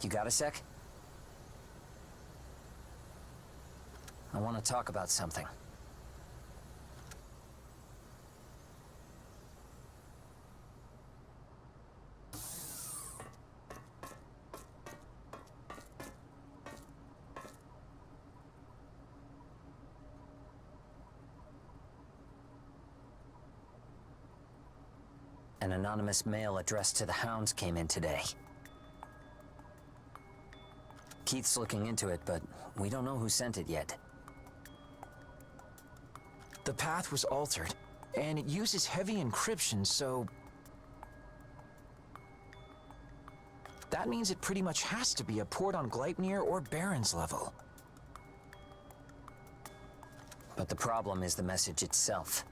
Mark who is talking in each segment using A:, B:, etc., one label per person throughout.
A: You got a sec? I want to talk about something. An anonymous mail addressed to the Hounds came in today. Keith's looking into it, but we don't know who sent it yet.
B: The path was altered, and it uses heavy encryption, so... that means it pretty much has to be a port on Gleipnir or Baron's level.
A: But the problem is the message itself.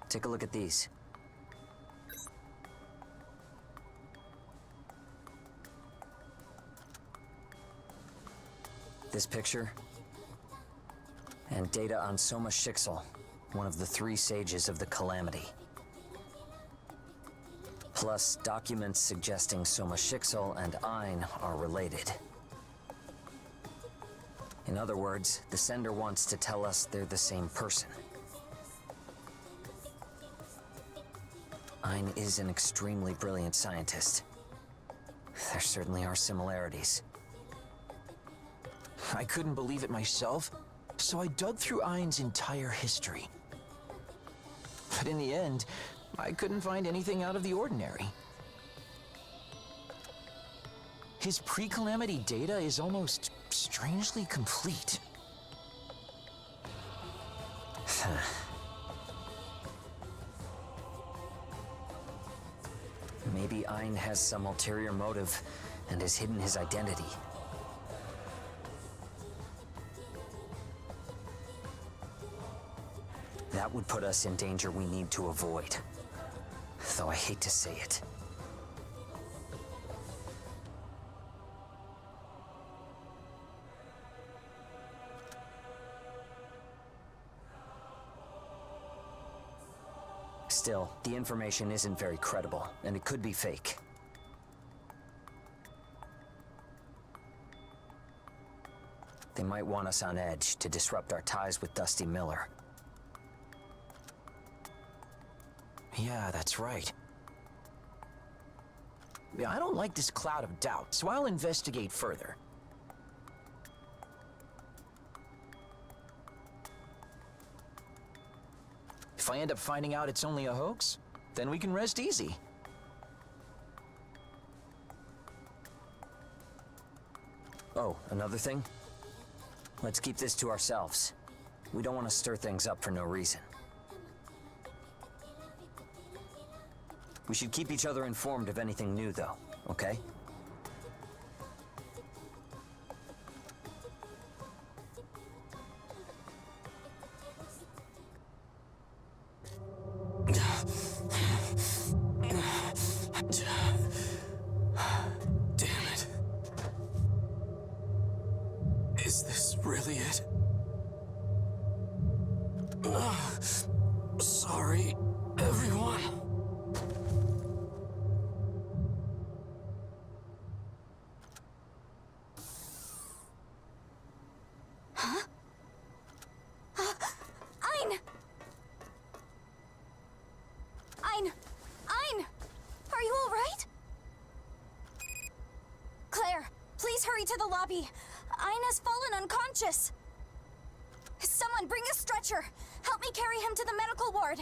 A: Take a look at these. This picture, and data on Soma Schicksal, one of the 3 sages of the Calamity. Plus documents suggesting Soma Schicksal and EIN are related. In other words, the sender wants to tell us they're the same person. EIN is an extremely brilliant scientist. There certainly are similarities.
B: I couldn't believe it myself, so I dug through EIN's entire history. But in the end, I couldn't find anything out of the ordinary. His pre-Calamity data is almost strangely complete.
A: Maybe EIN has some ulterior motive and has hidden his identity. That would put us in danger we need to avoid. Though I hate to say it. Still, the information isn't very credible, and it could be fake. They might want us on edge to disrupt our ties with Dusty Miller.
B: Yeah, that's right. Yeah, I don't like this cloud of doubt, so I'll investigate further. If I end up finding out it's only a hoax, then we can rest easy.
A: Oh, another thing? Let's keep this to ourselves. We don't want to stir things up for no reason. We should keep each other informed of anything new, though, okay?
C: Damn it. Is this really it? Sorry, everyone.
D: EIN! Are you all right? Claire, please hurry to the lobby. EIN has fallen unconscious. Someone bring a stretcher. Help me carry him to the medical ward.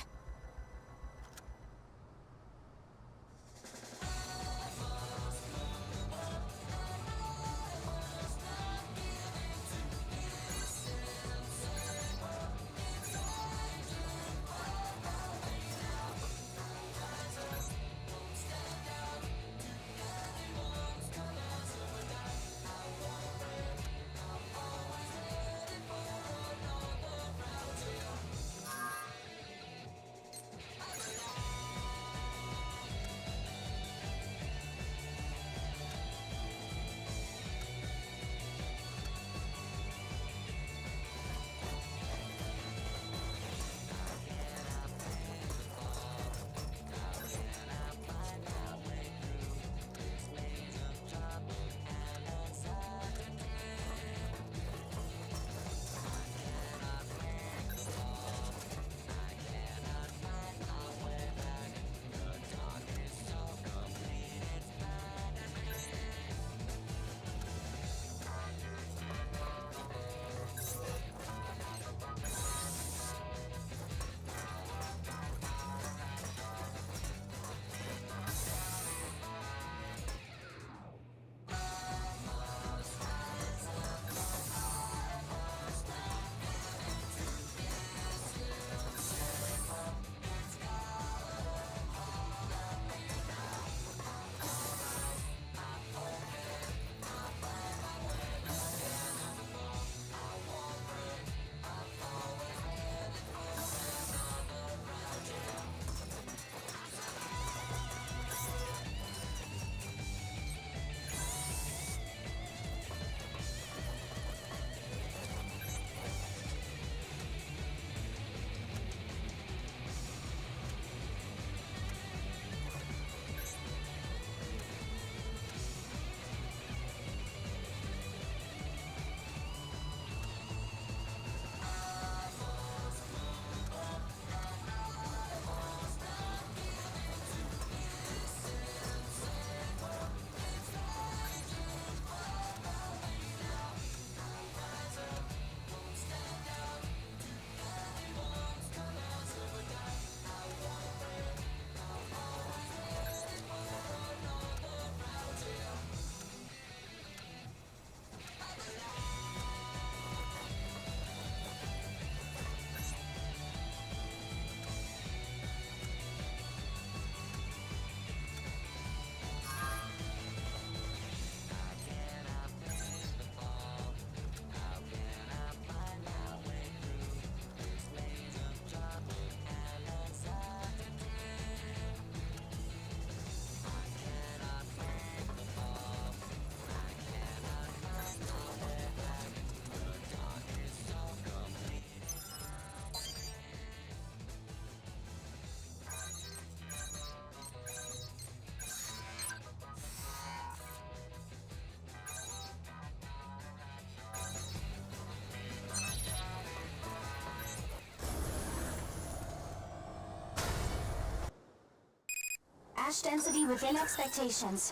D: ash density within expectations.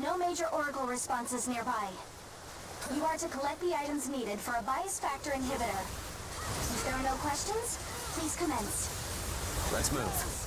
D: No major oracle responses nearby. You are to collect the items needed for a bias factor inhibitor. If there are no questions, please commence.
A: Let's move.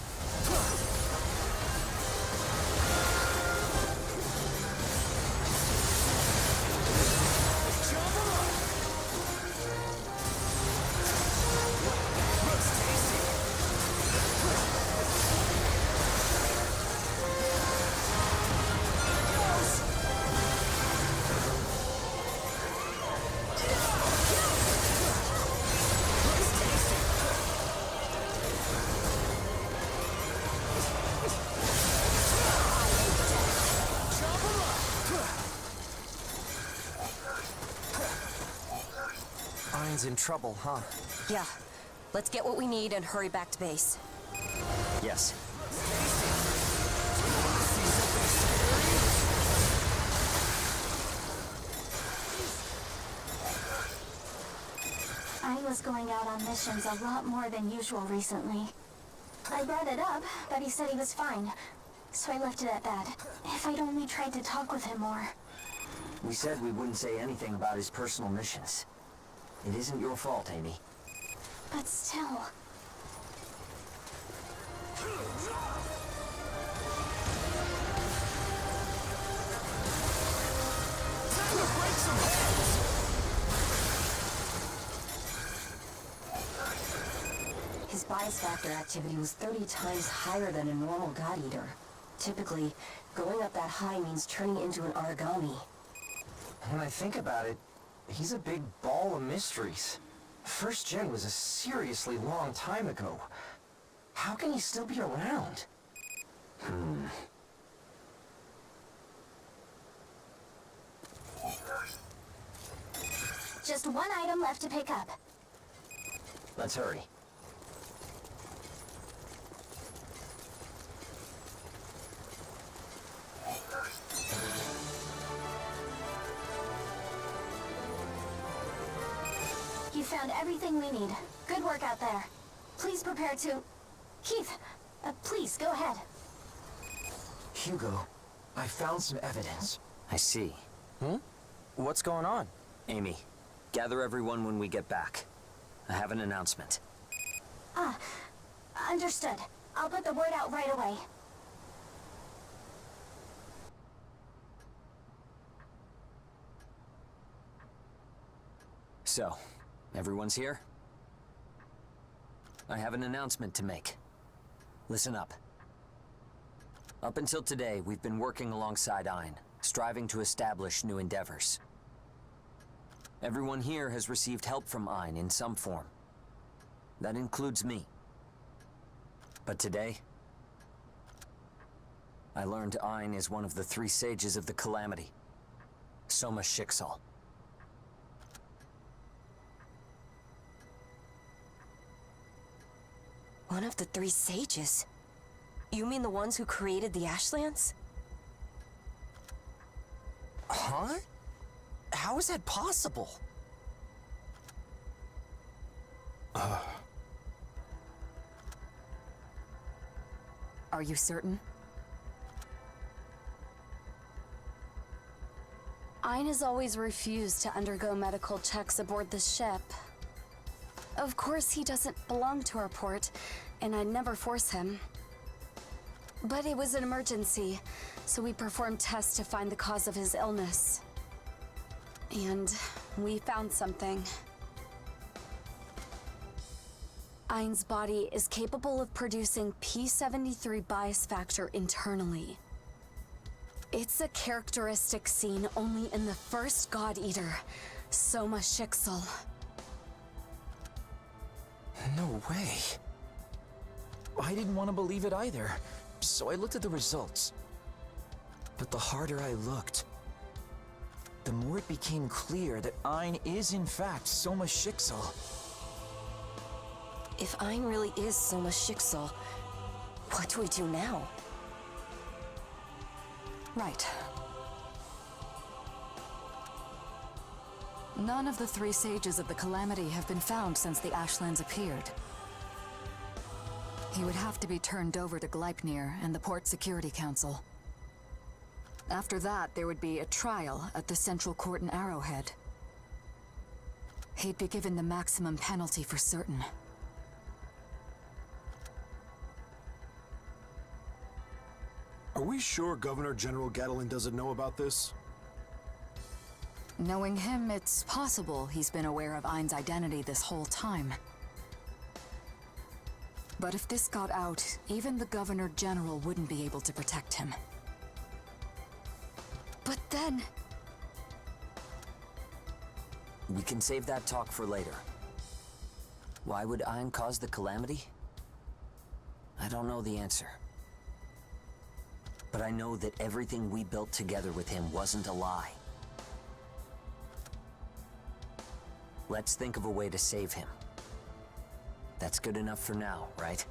B: Ein's in trouble, huh?
E: Yeah. Let's get what we need and hurry back to base.
A: Yes.
D: I was going out on missions a lot more than usual recently. I brought it up, but he said he was fine, so I left it at that. If I'd only tried to talk with him more.
A: We said we wouldn't say anything about his personal missions. It isn't your fault, Amy.
D: But still...
E: His bias factor activity was 30 times higher than a normal God Eater. Typically, going up that high means turning into an origami.
B: When I think about it, he's a big ball of mysteries. First Gen was a seriously long time ago. How can he still be around?
D: Just one item left to pick up.
A: Let's hurry.
D: You found everything we need. Good work out there. Please prepare to... Keith, please, go ahead.
B: Hugo, I found some evidence.
A: I see.
B: What's going on?
A: Amy, gather everyone when we get back. I have an announcement.
D: Understood. I'll put the word out right away.
A: So, everyone's here? I have an announcement to make. Listen up. Up until today, we've been working alongside EIN, striving to establish new endeavors. Everyone here has received help from EIN in some form. That includes me. But today, I learned EIN is one of the 3 sages of the Calamity. Soma Schicksal.
E: One of the 3 sages? You mean the ones who created the Ashlands?
B: Huh? How is that possible?
E: Are you certain?
F: EIN has always refused to undergo medical checks aboard the ship. Of course, he doesn't belong to our port, and I'd never force him. But it was an emergency, so we performed tests to find the cause of his illness. And we found something. EIN's body is capable of producing P73 bias factor internally. It's a characteristic seen only in the first God Eater, Soma Schicksal.
B: No way. I didn't want to believe it either, so I looked at the results. But the harder I looked, the more it became clear that EIN is in fact Soma Schicksal.
E: If EIN really is Soma Schicksal, what do we do now?
G: Right. None of the 3 sages of the Calamity have been found since the Ashlands appeared. He would have to be turned over to Gleipnir and the Port Security Council. After that, there would be a trial at the Central Court in Arrowhead. He'd be given the maximum penalty for certain.
H: Are we sure Governor General Gattelin doesn't know about this?
G: Knowing him, it's possible he's been aware of EIN's identity this whole time. But if this got out, even the Governor General wouldn't be able to protect him.
F: But then...
A: We can save that talk for later. Why would EIN cause the Calamity? I don't know the answer. But I know that everything we built together with him wasn't a lie. Let's think of a way to save him. That's good enough for now, right?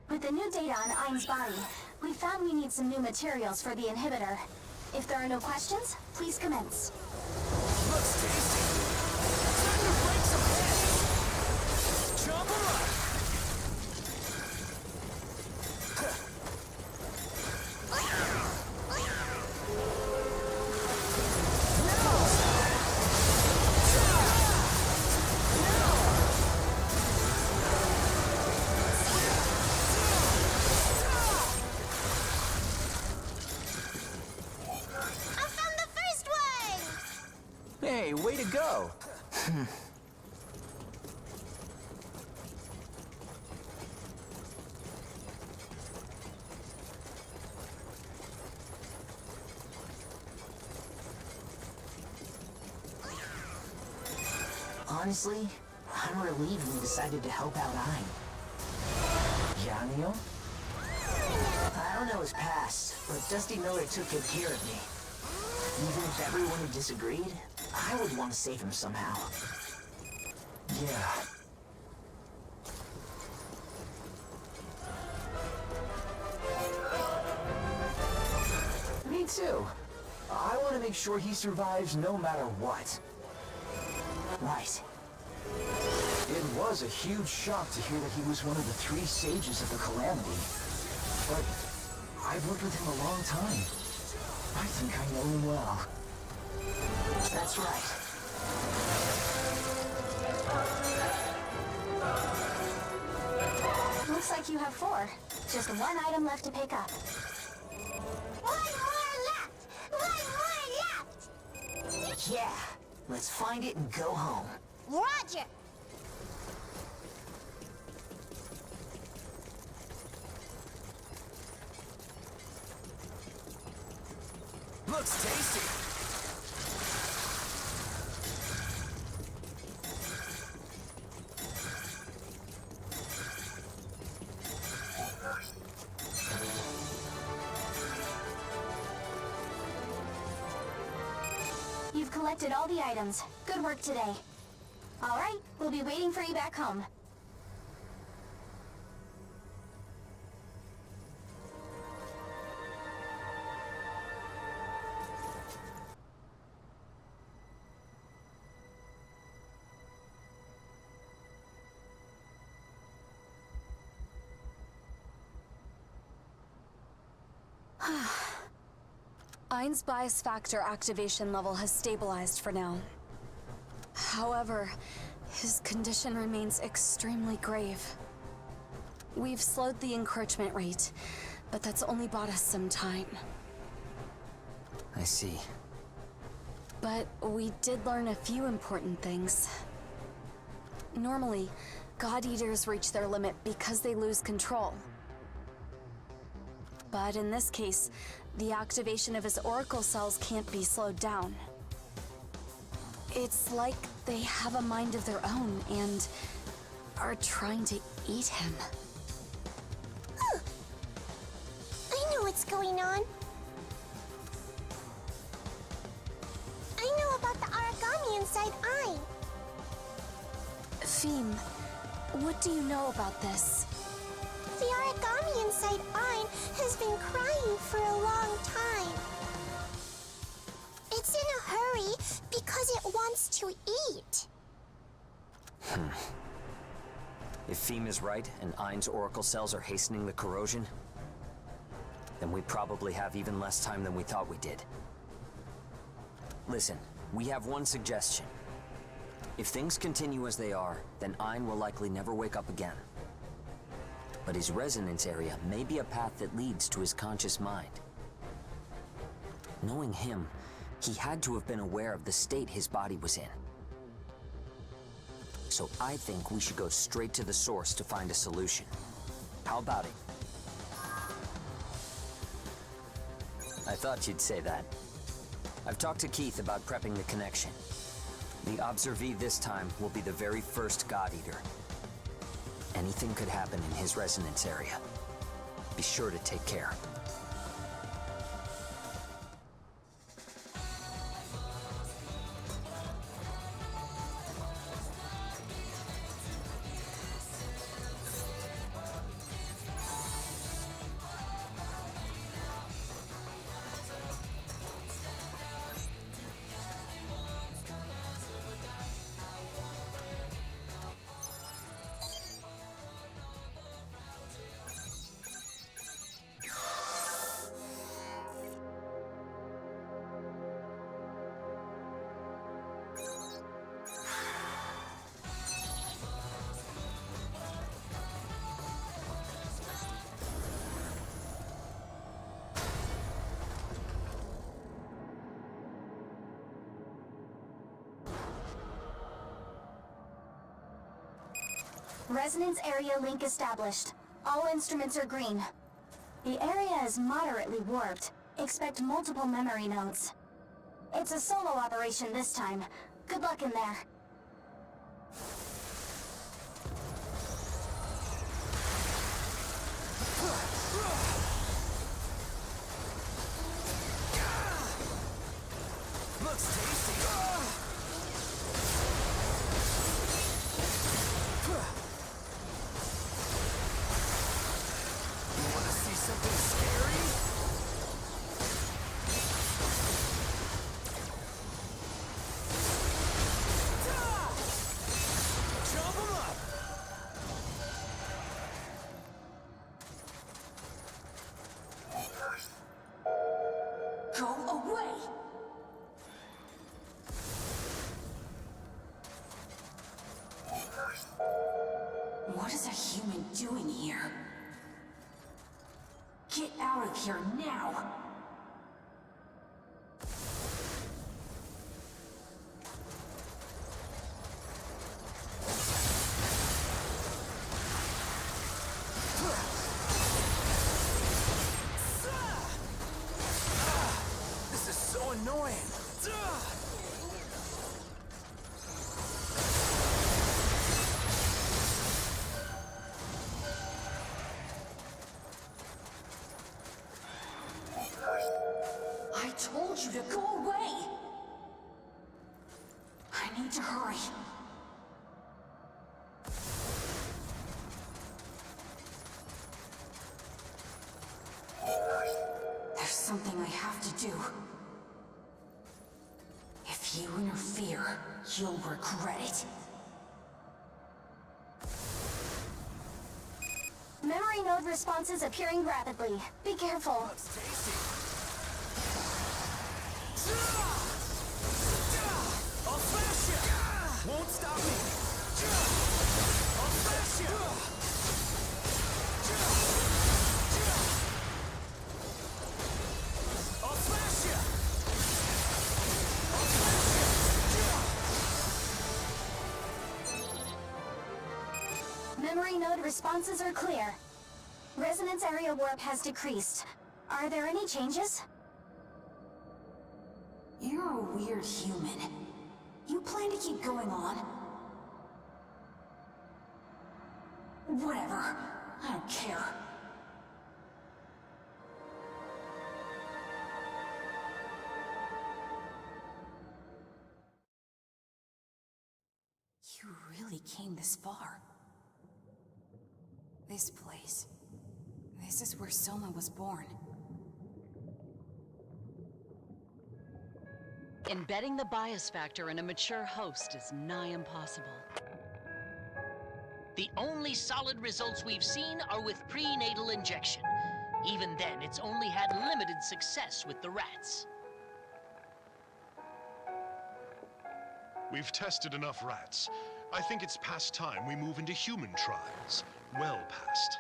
D: With the new data on EIN's body, we found we need some new materials for the inhibitor. If there are no questions, please commence.
B: Looks tasty. Time to break some heads. Jump around. Hey, way to go!
I: Honestly, I'm relieved we decided to help out EIN. Yanio? I don't know his past, but Dusty Miller took good care of me. Even if everyone had disagreed, I would want to save him somehow.
B: Yeah. Me too. I want to make sure he survives no matter what.
I: Right.
B: It was a huge shock to hear that he was one of the 3 sages of the Calamity.
I: but I've worked with him a long time. I think I know him well. That's right.
D: Looks like you have 4. Just 1 item left to pick up.
J: One more left! One more left!
I: Yeah, let's find it and go home.
J: Roger!
B: Looks tasty!
D: You've collected all the items. Good work today. All right, we'll be waiting for you back home.
F: EIN's bias factor activation level has stabilized for now. However, his condition remains extremely grave. We've slowed the encroachment rate, but that's only bought us some time.
A: I see.
F: But we did learn a few important things. Normally, God Eaters reach their limit because they lose control. But in this case, the activation of his oracle cells can't be slowed down. It's like they have a mind of their own and are trying to eat him.
J: I know what's going on. I know about the origami inside EIN.
F: Feem, what do you know about this?
J: The origami inside EIN has been crying for a long time. It's in a hurry because it wants to eat.
A: If Feem is right and EIN's oracle cells are hastening the corrosion, then we probably have even less time than we thought we did. Listen, we have one suggestion. If things continue as they are, then EIN will likely never wake up again. But his resonance area may be a path that leads to his conscious mind. Knowing him, he had to have been aware of the state his body was in. So I think we should go straight to the source to find a solution. How about it? I thought you'd say that. I've talked to Keith about prepping the connection. The observee this time will be the very first God Eater. Anything could happen in his resonance area. Be sure to take care.
D: Resonance area link established. All instruments are green. The area is moderately warped. Expect multiple memory nodes. It's a solo operation this time. Good luck in there.
B: Looks tasty! You wanna see something scary? Jump 'em up!
E: way! What is a human doing here? Get out of here now!
B: This is so annoying.
E: I told you to go away! I need to hurry. There's something I have to do. If you interfere, you'll regret it.
D: Memory node responses appearing rapidly. Be careful.
B: I'll smash you! Won't stop me! I'll smash you! I'll smash you! I'll smash you!
D: Memory node responses are clear. Resonance area warp has decreased. Are there any changes?
E: You're a weird human. You plan to keep going on? Whatever. I don't care. You really came this far. This place. This is where Soma was born.
K: Embedding the bias factor in a mature host is nigh impossible.
L: The only solid results we've seen are with prenatal injection. Even then, it's only had limited success with the rats.
M: We've tested enough rats. I think it's past time we move into human trials. Well past.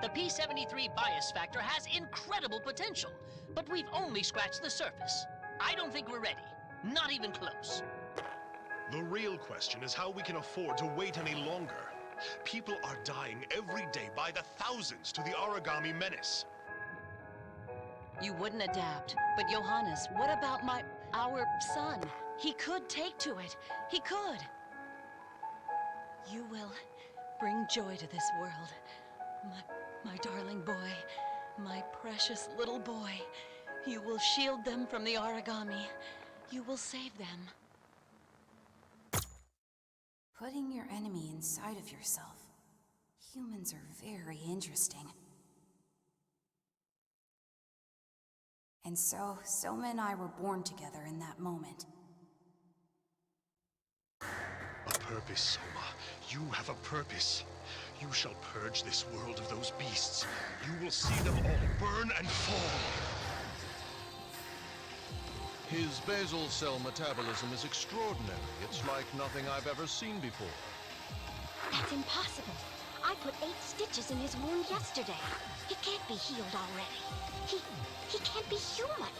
L: The P73 bias factor has incredible potential, but we've only scratched the surface. I don't think we're ready. Not even close.
M: The real question is how we can afford to wait any longer. People are dying every day by the thousands to the origami menace.
K: You wouldn't adapt, but Johannes, what about our son? He could take to it. He could. You will bring joy to this world. My darling boy, my precious little boy. You will shield them from the origami. You will save them.
E: Putting your enemy inside of yourself. Humans are very interesting. And so, Soma and I were born together in that moment.
M: A purpose, Soma. You have a purpose. You shall purge this world of those beasts. You will see them all burn and fall.
N: His basal cell metabolism is extraordinary. It's like nothing I've ever seen before.
J: That's impossible. I put 8 stitches in his wound yesterday. He can't be healed already. He can't be human.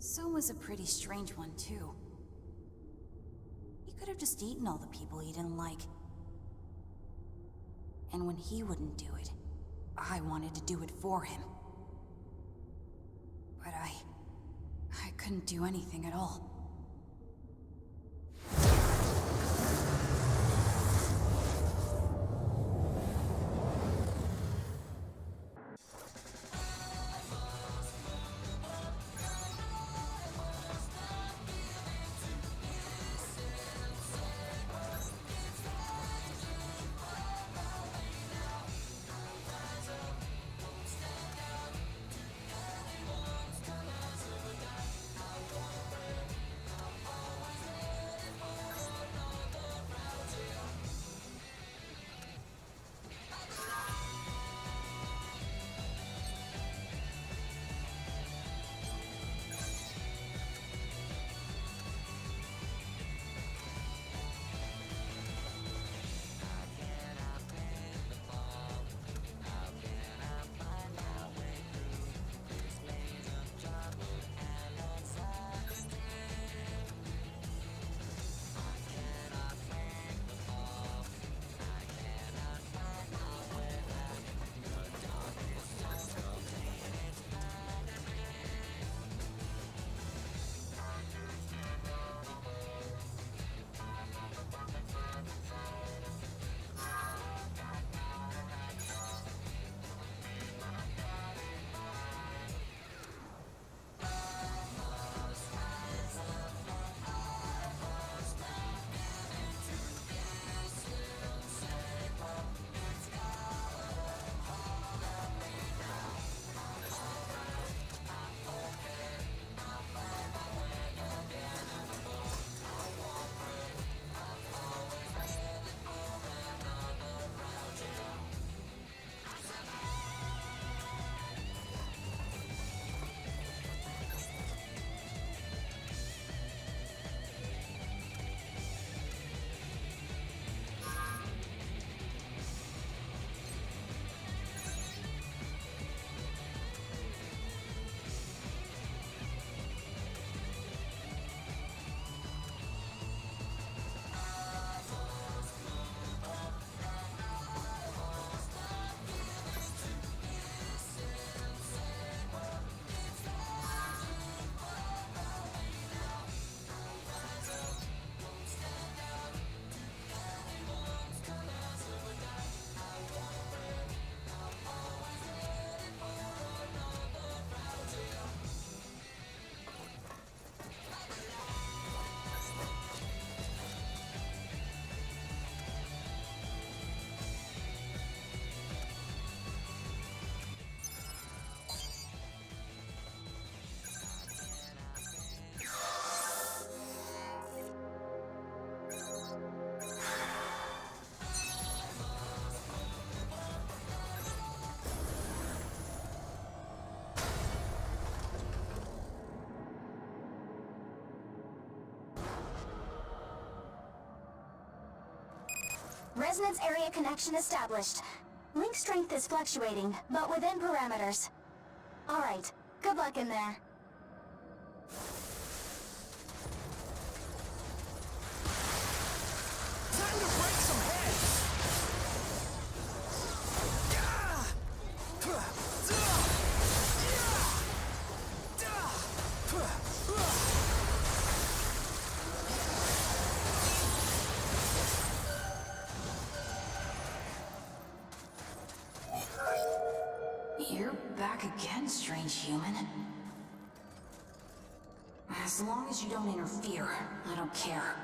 E: Soma's a pretty strange one, too. He could have just eaten all the people he didn't like. And when he wouldn't do it, I wanted to do it for him. But I couldn't do anything at all.
D: Resonance area connection established. Link strength is fluctuating, but within parameters. Alright, good luck in there.
B: Time to break some heads!
E: You're back again, strange human. As long as you don't interfere, I don't care.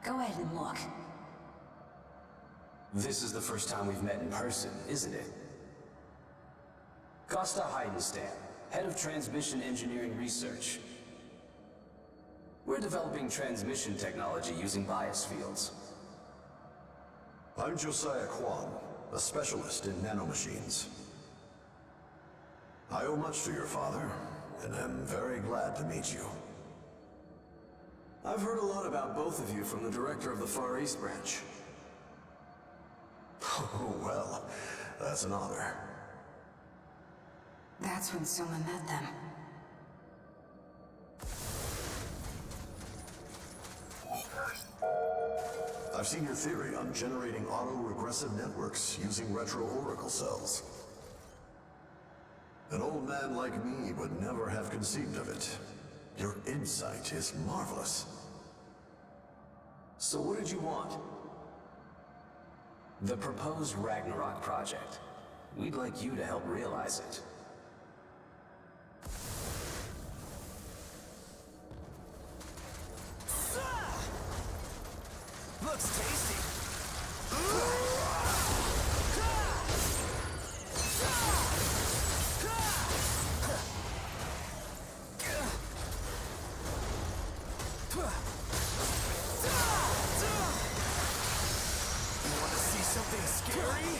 E: Go ahead and look.
O: This is the first time we've met in person, isn't it? Costa Heidenstam, Head of Transmission Engineering Research. We're developing transmission technology using bias fields.
P: I'm Josiah Kwan, a specialist in nanomachines. I owe much to your father, and am very glad to meet you.
O: I've heard a lot about both of you from the director of the Far East branch.
P: Oh, well, that's an honor.
E: That's when Soma met them.
P: I've seen your theory on generating auto-regressive networks using retro-oracle cells. An old man like me would never have conceived of it. Your insight is marvelous.
O: So what did you want? The proposed Ragnarok project. We'd like you to help realize it.
B: Looks tasty. Want to see something scary?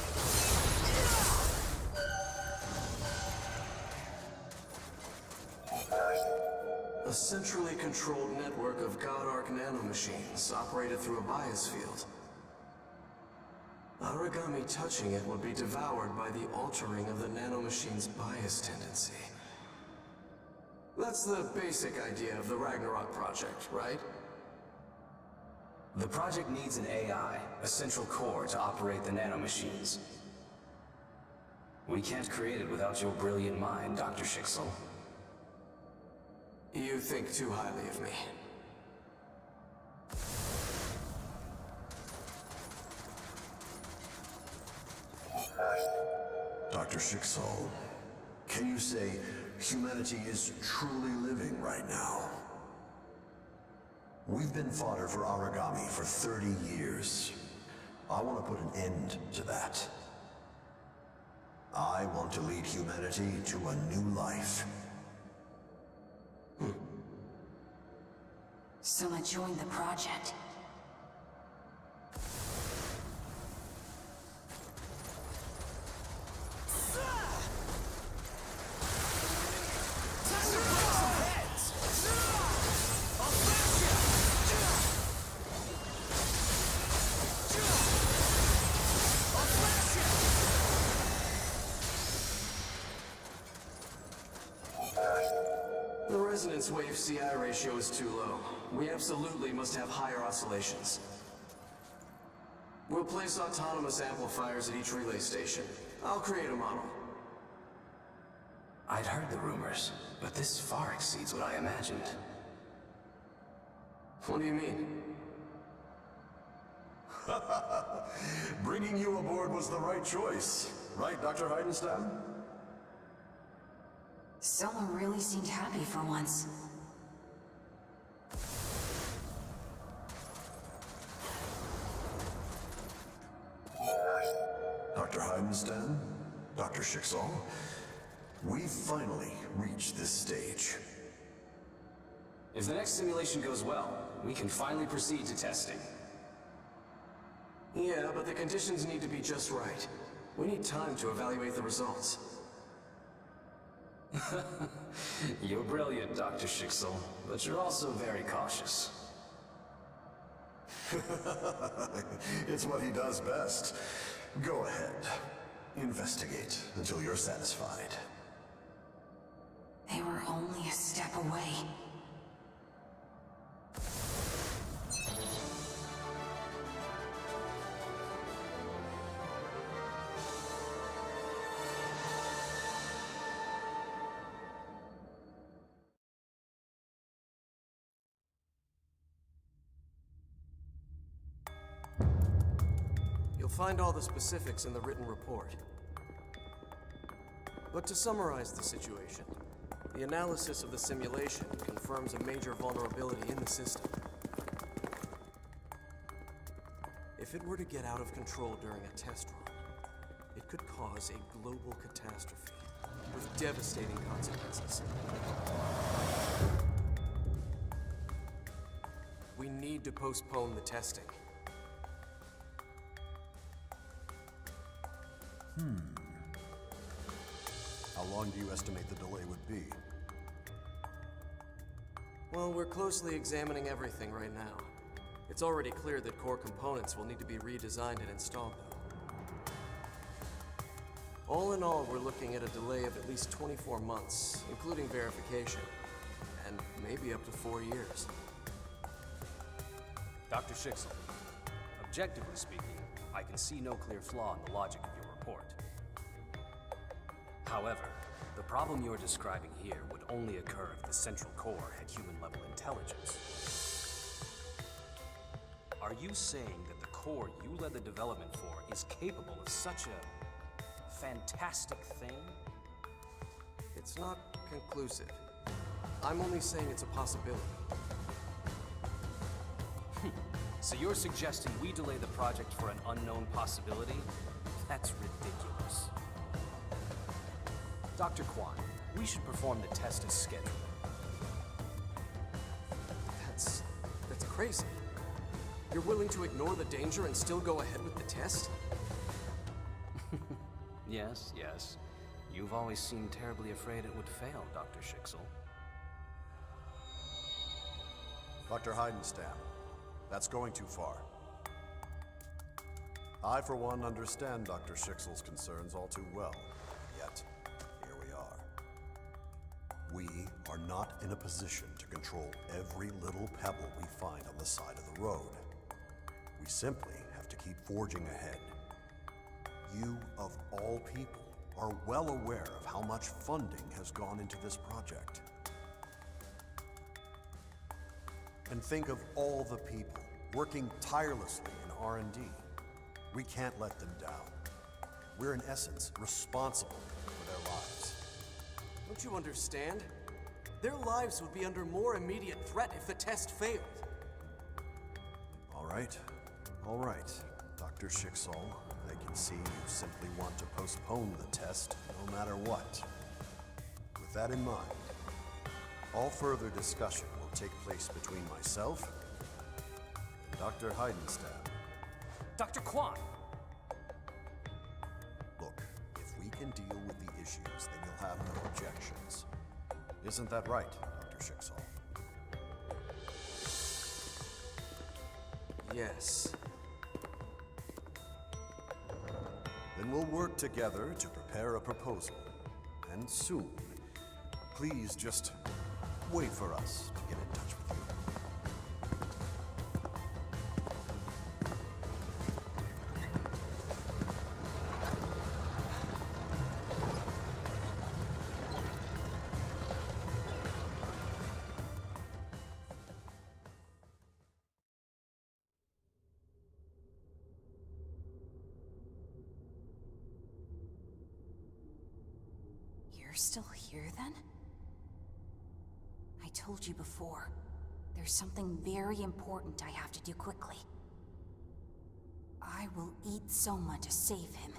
O: A centrally controlled network of God Arc nanomachines operated through a bias field. Origami touching it would be devoured by the altering of the nanomachine's bias tendency. That's the basic idea of the Ragnarok project, right? The project needs an AI, a central core, to operate the nanomachines. We can't create it without your brilliant mind, Dr. Schicksal. You think too highly of me.
P: Dr. Schicksal, can you say humanity is truly living right now? We've been fodder for origami for 30 years. I want to put an end to that. I want to lead humanity to a new life.
E: Soma joined the project.
O: The resonance wave CI ratio is too low. We absolutely must have higher oscillations. We'll place autonomous amplifiers at each relay station. I'll create a model. I'd heard the rumors, but this far exceeds what I imagined. What do you mean?
P: Bringing you aboard was the right choice. Right, Dr. Heidenstam?
E: Soma really seemed happy for once.
P: Dr. Heidenstam, Dr. Schicksal, we've finally reached this stage.
O: If the next simulation goes well, we can finally proceed to testing. Yeah, but the conditions need to be just right. We need time to evaluate the results. You're brilliant, Dr. Schicksal, but you're also very cautious.
P: It's what he does best. Go ahead. Investigate until you're satisfied.
E: They were only a step away.
Q: You'll find all the specifics in the written report. But to summarize the situation, the analysis of the simulation confirms a major vulnerability in the system. If it were to get out of control during a test run, it could cause a global catastrophe with devastating consequences. We need to postpone the testing.
H: How long do you estimate the delay would be?
Q: Well, we're closely examining everything right now. It's already clear that core components will need to be redesigned and installed, though. All in all, we're looking at a delay of at least 24 months, including verification, and maybe up to 4 years.
O: Dr. Schicksal, objectively speaking, I can see no clear flaw in the logic of your report. However, the problem you're describing here would only occur if the Central Core had human-level intelligence. Are you saying that the core you led the development for is capable of such a fantastic thing?
Q: It's not conclusive. I'm only saying it's a possibility.
O: So you're suggesting we delay the project for an unknown possibility? That's ridiculous. Dr. Kwan, we should perform the test as scheduled.
Q: That's crazy. You're willing to ignore the danger and still go ahead with the test?
O: Yes, yes. You've always seemed terribly afraid it would fail, Dr. Schicksal.
H: Dr. Heidenstam, that's going too far. I, for one, understand Dr. Schicksal's concerns all too well. Yet, here we are. We are not in a position to control every little pebble we find on the side of the road. We simply have to keep forging ahead. You, of all people, are well aware of how much funding has gone into this project. And think of all the people working tirelessly in R&D. We can't let them down. We're in essence responsible for their lives.
Q: Don't you understand? Their lives would be under more immediate threat if the test failed.
H: All right, Dr. Schicksal. I can see you simply want to postpone the test no matter what. With that in mind, all further discussion will take place between myself and Dr. Heidenstam.
O: Dr. Kwan!
H: Look, if we can deal with the issues, then you'll have no objections. Isn't that right, Dr. Schicksal?
Q: Yes.
H: Then we'll work together to prepare a proposal. And soon. Please just wait for us to get in touch with you.
E: You're still here, then? I told you before. There's something very important I have to do quickly. I will eat Soma to save him.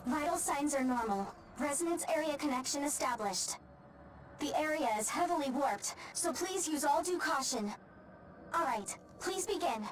D: Vital signs are normal. Resonance area connection established. The area is heavily warped, so please use all due caution. Alright, please begin.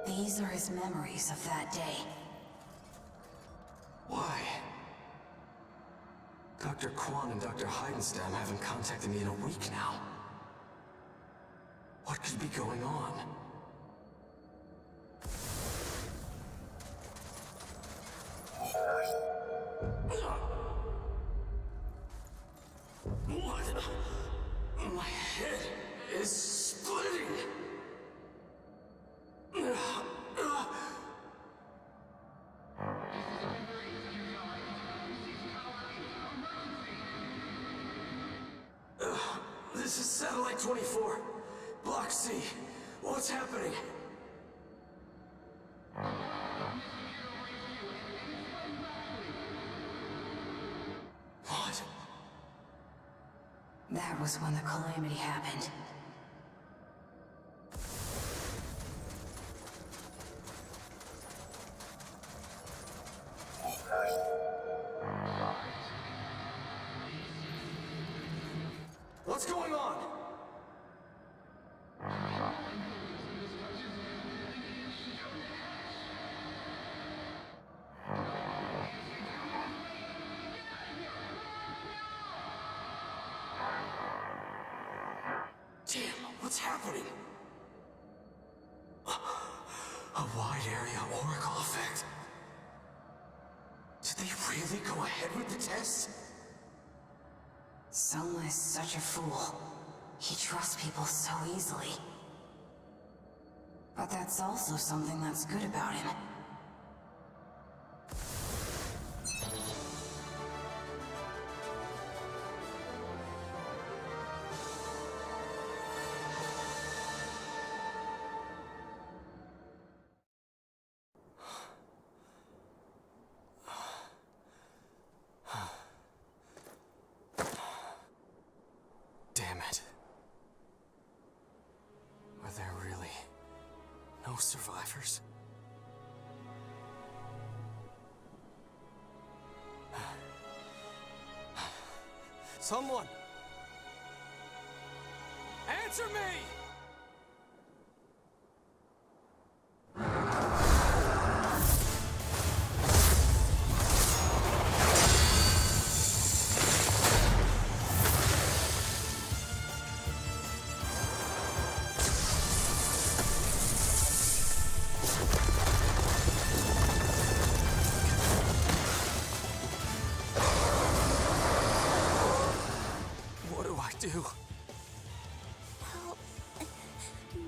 E: These are his memories of that day.
Q: Why? Dr. Kwan and Dr. Heidenstam haven't contacted me in a week now. What could be going on? What? My head is splitting. This is Satellite 24. Block C. What's happening? What?
E: That was when the Calamity happened.
Q: What's going on? Damn, what's happening? A wide area oracle effect. Did they really go ahead with the test?
E: Soma is such a fool. He trusts people so easily. But that's also something that's good about him.
Q: Damn it. Are there really no survivors? Someone! Answer me! What do I do?
J: Help me.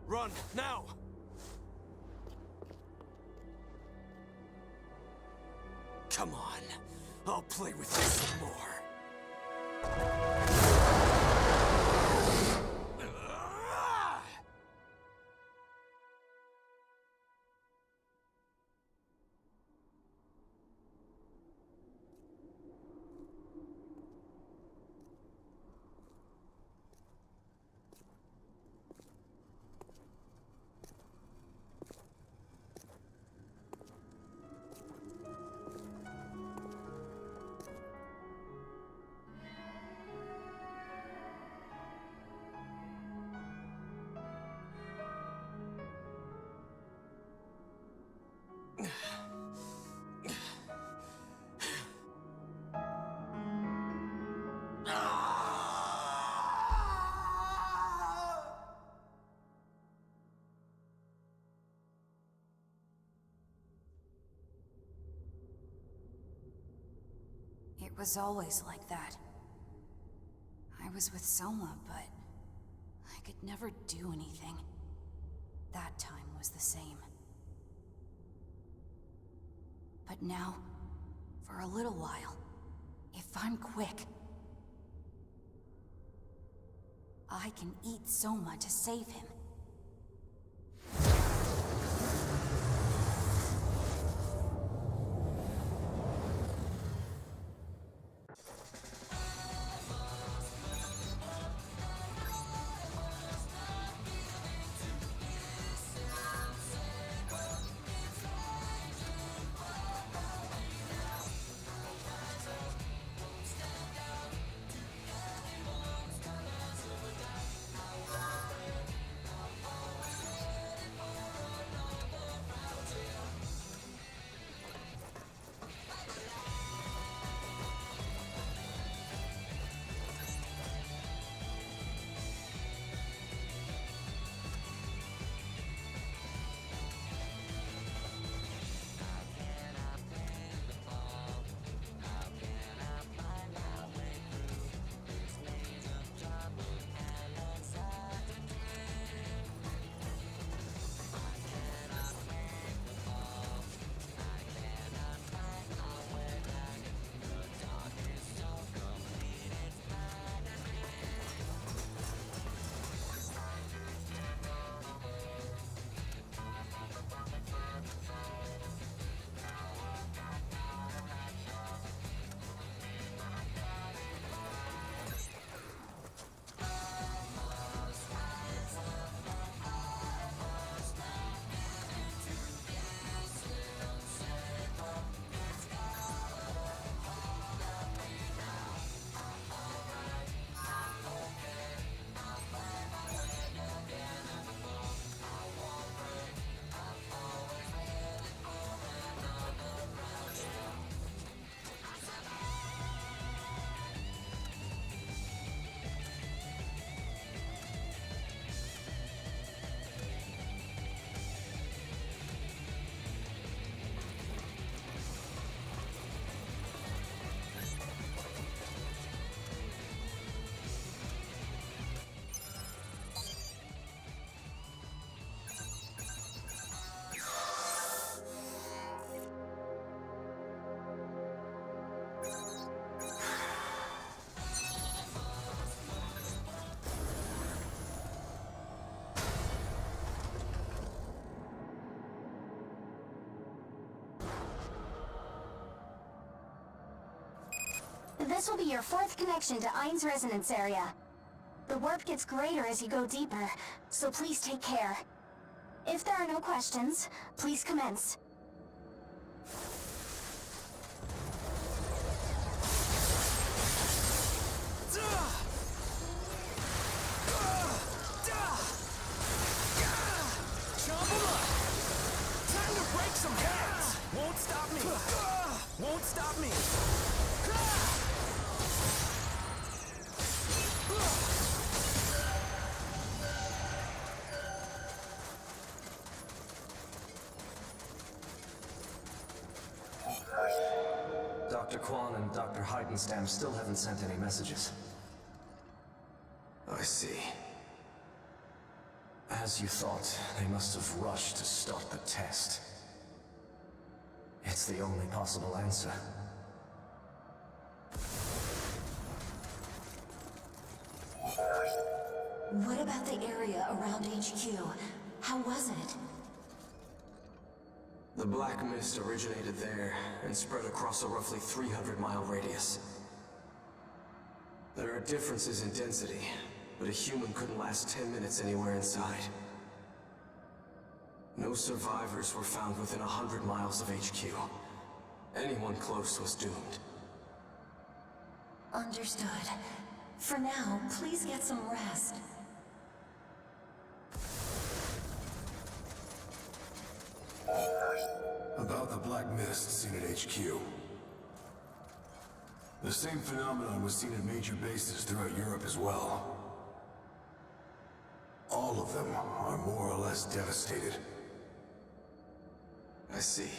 Q: Run, now! Come on, I'll play with you some more.
R: It was always like that. I was with Soma, but I could never do anything. That time was the same. But now, for a little while, if I'm quick, I can eat Soma to save him.
D: This will be your fourth connection to EIN's resonance area. The warp gets greater as you go deeper, so please take care. If there are no questions, please commence.
B: Time to break some heads! Won't stop me! Won't stop me!
S: Dr. Kwan and Dr. Heidenstam still haven't sent any messages.
Q: I see.
S: As you thought, they must have rushed to start the test. It's the only possible answer.
E: What about the area around HQ? How was it?
Q: The black mist originated there and spread across a roughly 300-mile radius. There are differences in density, but a human couldn't last 10 minutes anywhere inside. No survivors were found within 100 miles of HQ. Anyone close was doomed.
E: Understood. For now, please get some rest.
P: About the black mist seen at HQ. The same phenomenon was seen at major bases throughout Europe as well. All of them are more or less devastated.
S: I see.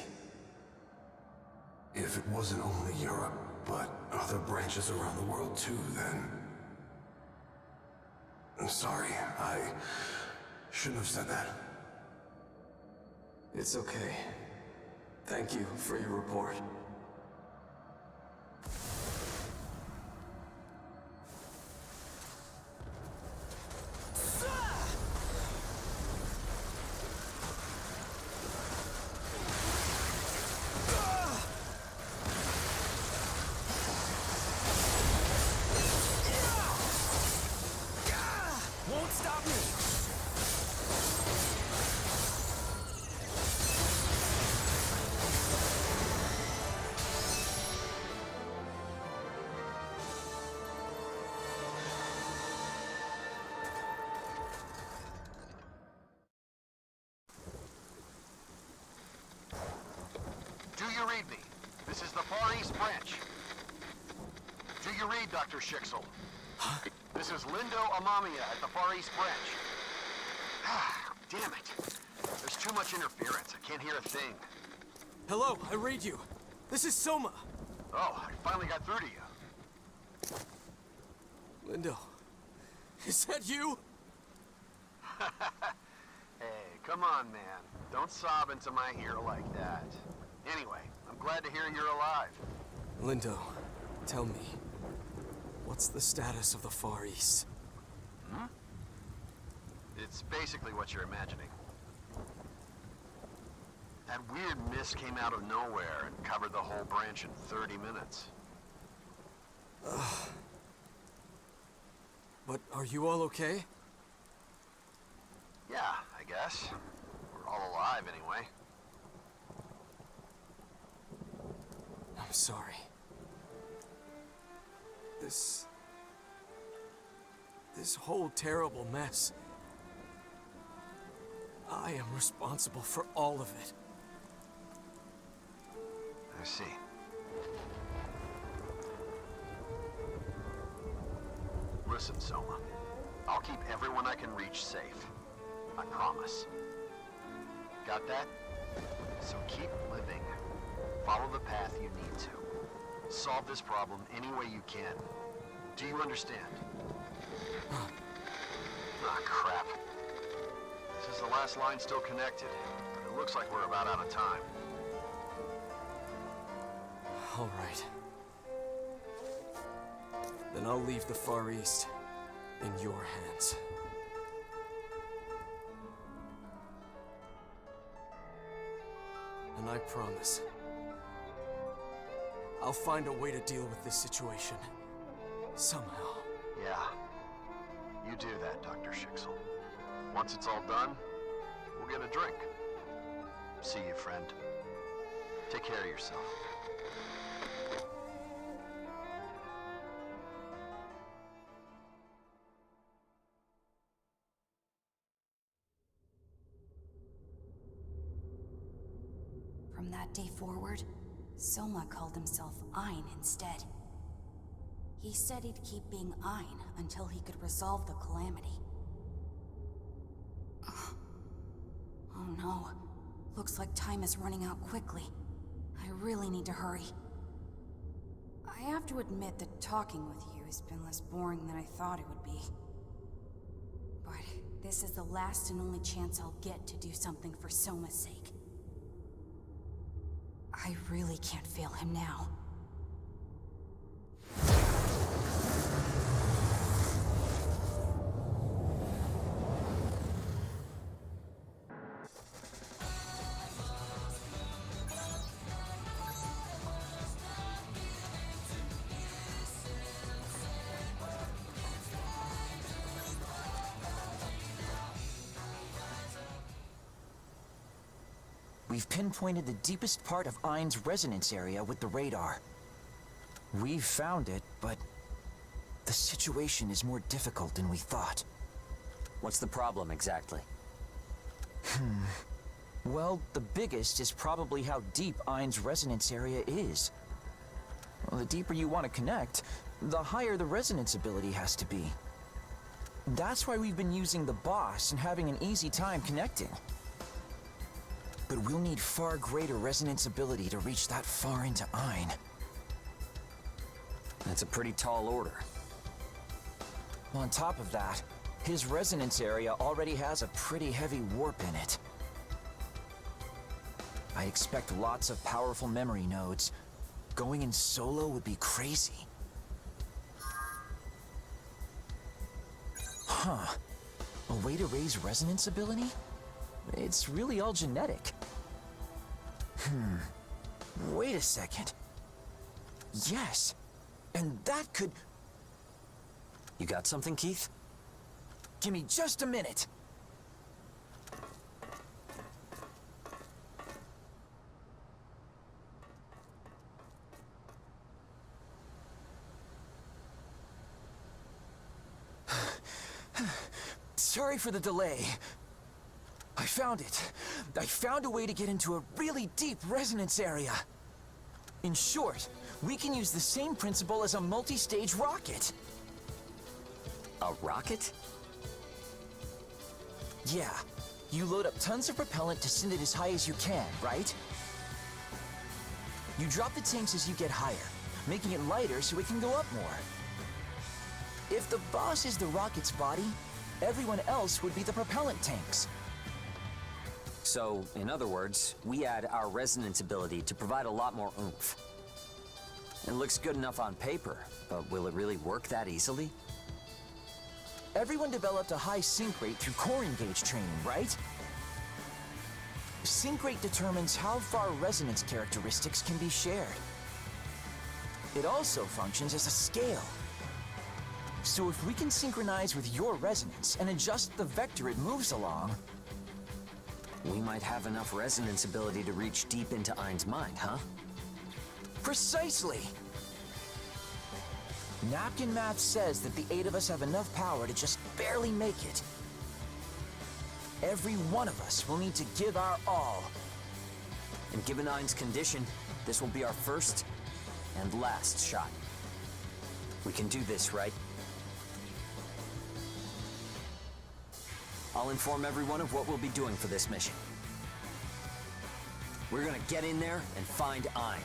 P: If it wasn't only Europe, but other branches around the world too, then... I'm sorry, I shouldn't have said that.
Q: It's okay. Thank you for your report.
B: Won't stop me!
H: Do you read me? This is the Far East Branch. Do you read, Dr. Schicksal? This is Lindo Amamiya at the Far East Branch. Damn it. There's too much interference. I can't hear a thing.
Q: Hello, I read you. This is Soma.
H: Oh, I finally got through to you.
Q: Lindo, is that you?
H: Hey, come on, man. Don't sob into my ear like that. Anyway, I'm glad to hear you're alive.
Q: Lindo, tell me, what's the status of the Far East?
H: Hmm? It's basically what you're imagining. That weird mist came out of nowhere and covered the whole branch in 30 minutes.
Q: But are you all okay?
H: Yeah, I guess. We're all alive anyway.
Q: I'm sorry. This whole terrible mess. I am responsible for all of it.
H: I see. Listen, Soma. I'll keep everyone I can reach safe. I promise. Got that? So keep living. Follow the path you need to. Solve this problem any way you can. Do you understand? Ah, crap. This is the last line still connected. It looks like we're about out of time.
Q: All right. Then I'll leave the Far East in your hands. And I promise, I'll find a way to deal with this situation. Somehow.
H: Yeah. You do that, Dr. Schicksal. Once it's all done, we'll get a drink. See you, friend. Take care of yourself.
R: From that day forward, Soma called himself EIN instead. He said he'd keep being EIN until he could resolve the Calamity. Oh no. Looks like time is running out quickly. I really need to hurry. I have to admit that talking with you has been less boring than I thought it would be. But this is the last and only chance I'll get to do something for Soma's sake. I really can't fail him now.
B: We've pinpointed the deepest part of EIN's resonance area with the radar. We've found it, but the situation is more difficult than we thought.
A: What's the problem exactly?
B: Well, the biggest is probably how deep EIN's resonance area is. Well, the deeper you want to connect, the higher the resonance ability has to be. That's why we've been using the boss and having an easy time connecting. But we'll need far greater resonance ability to reach that far into EIN.
A: That's a pretty tall order.
B: On top of that, his resonance area already has a pretty heavy warp in it. I expect lots of powerful memory nodes. Going in solo would be crazy. Huh. A way to raise resonance ability? It's really all genetic. Wait a second. Yes. And that could...
A: You got something, Keith?
B: Give me just a minute. Sorry for the delay. I found it. I found a way to get into a really deep resonance area. In short, we can use the same principle as a multi-stage rocket.
A: A rocket?
B: Yeah. You load up tons of propellant to send it as high as you can, right? You drop the tanks as you get higher, making it lighter so it can go up more. If the boss is the rocket's body, everyone else would be the propellant tanks.
A: So, in other words, we add our resonance ability to provide a lot more oomph. It looks good enough on paper, but will it really work that easily?
B: Everyone developed a high sync rate through core engage training, right? Sync rate determines how far resonance characteristics can be shared. It also functions as a scale. So if we can synchronize with your resonance and adjust the vector it moves along...
A: We might have enough resonance ability to reach deep into EIN's mind, huh?
B: Precisely! Napkin math says that the 8 of us have enough power to just barely make it. Every one of us will need to give our all.
A: And given EIN's condition, this will be our first and last shot. We can do this, right? I'll inform everyone of what we'll be doing for this mission. We're gonna get in there and find EIN.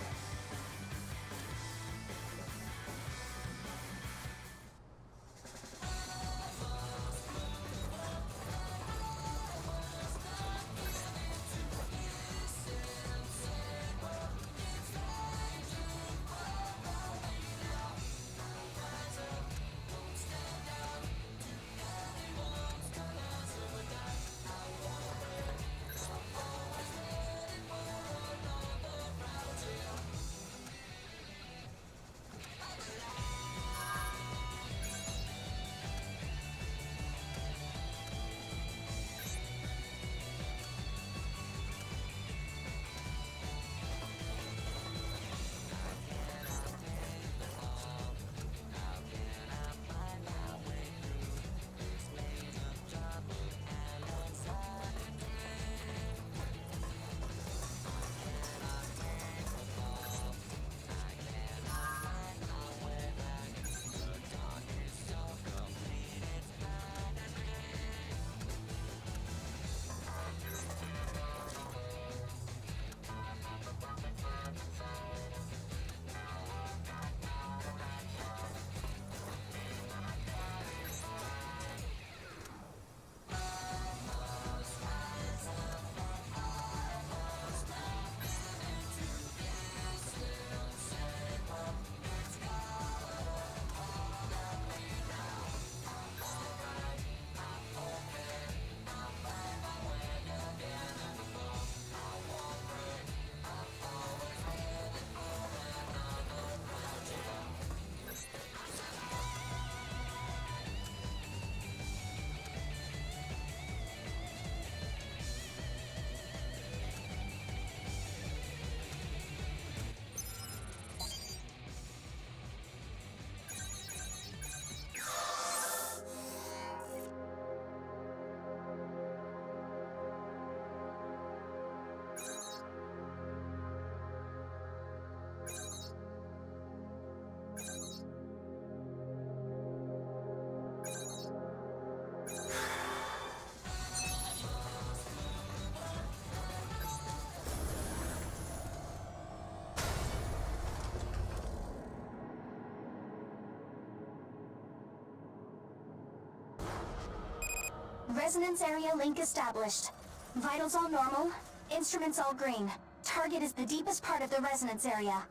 D: Resonance area link established. Vitals all normal, instruments all green. Target is the deepest part of the resonance area.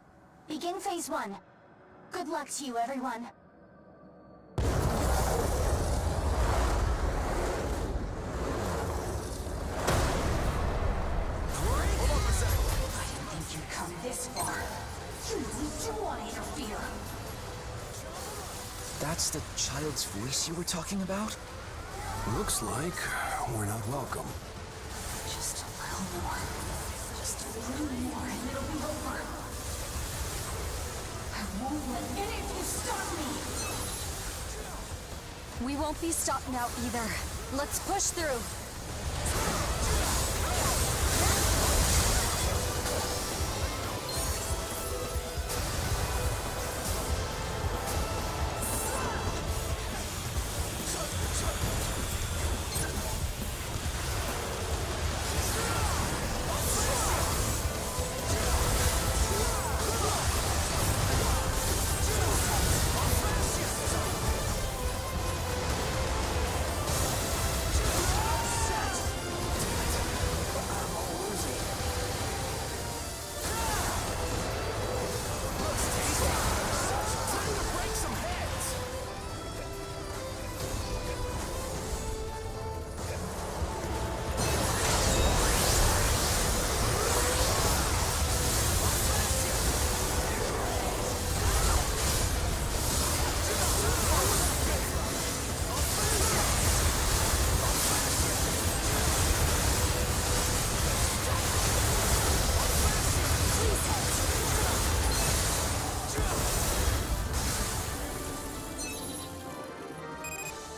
D: Begin phase 1. Good luck to you, everyone.
R: I didn't think you'd come this far. You really do want to interfere.
B: That's the child's voice you were talking about?
P: Looks like we're not welcome.
R: Just a little more. Just a little more and it'll be over. I won't let any of you stop me!
F: We won't be stopped now either. Let's push through.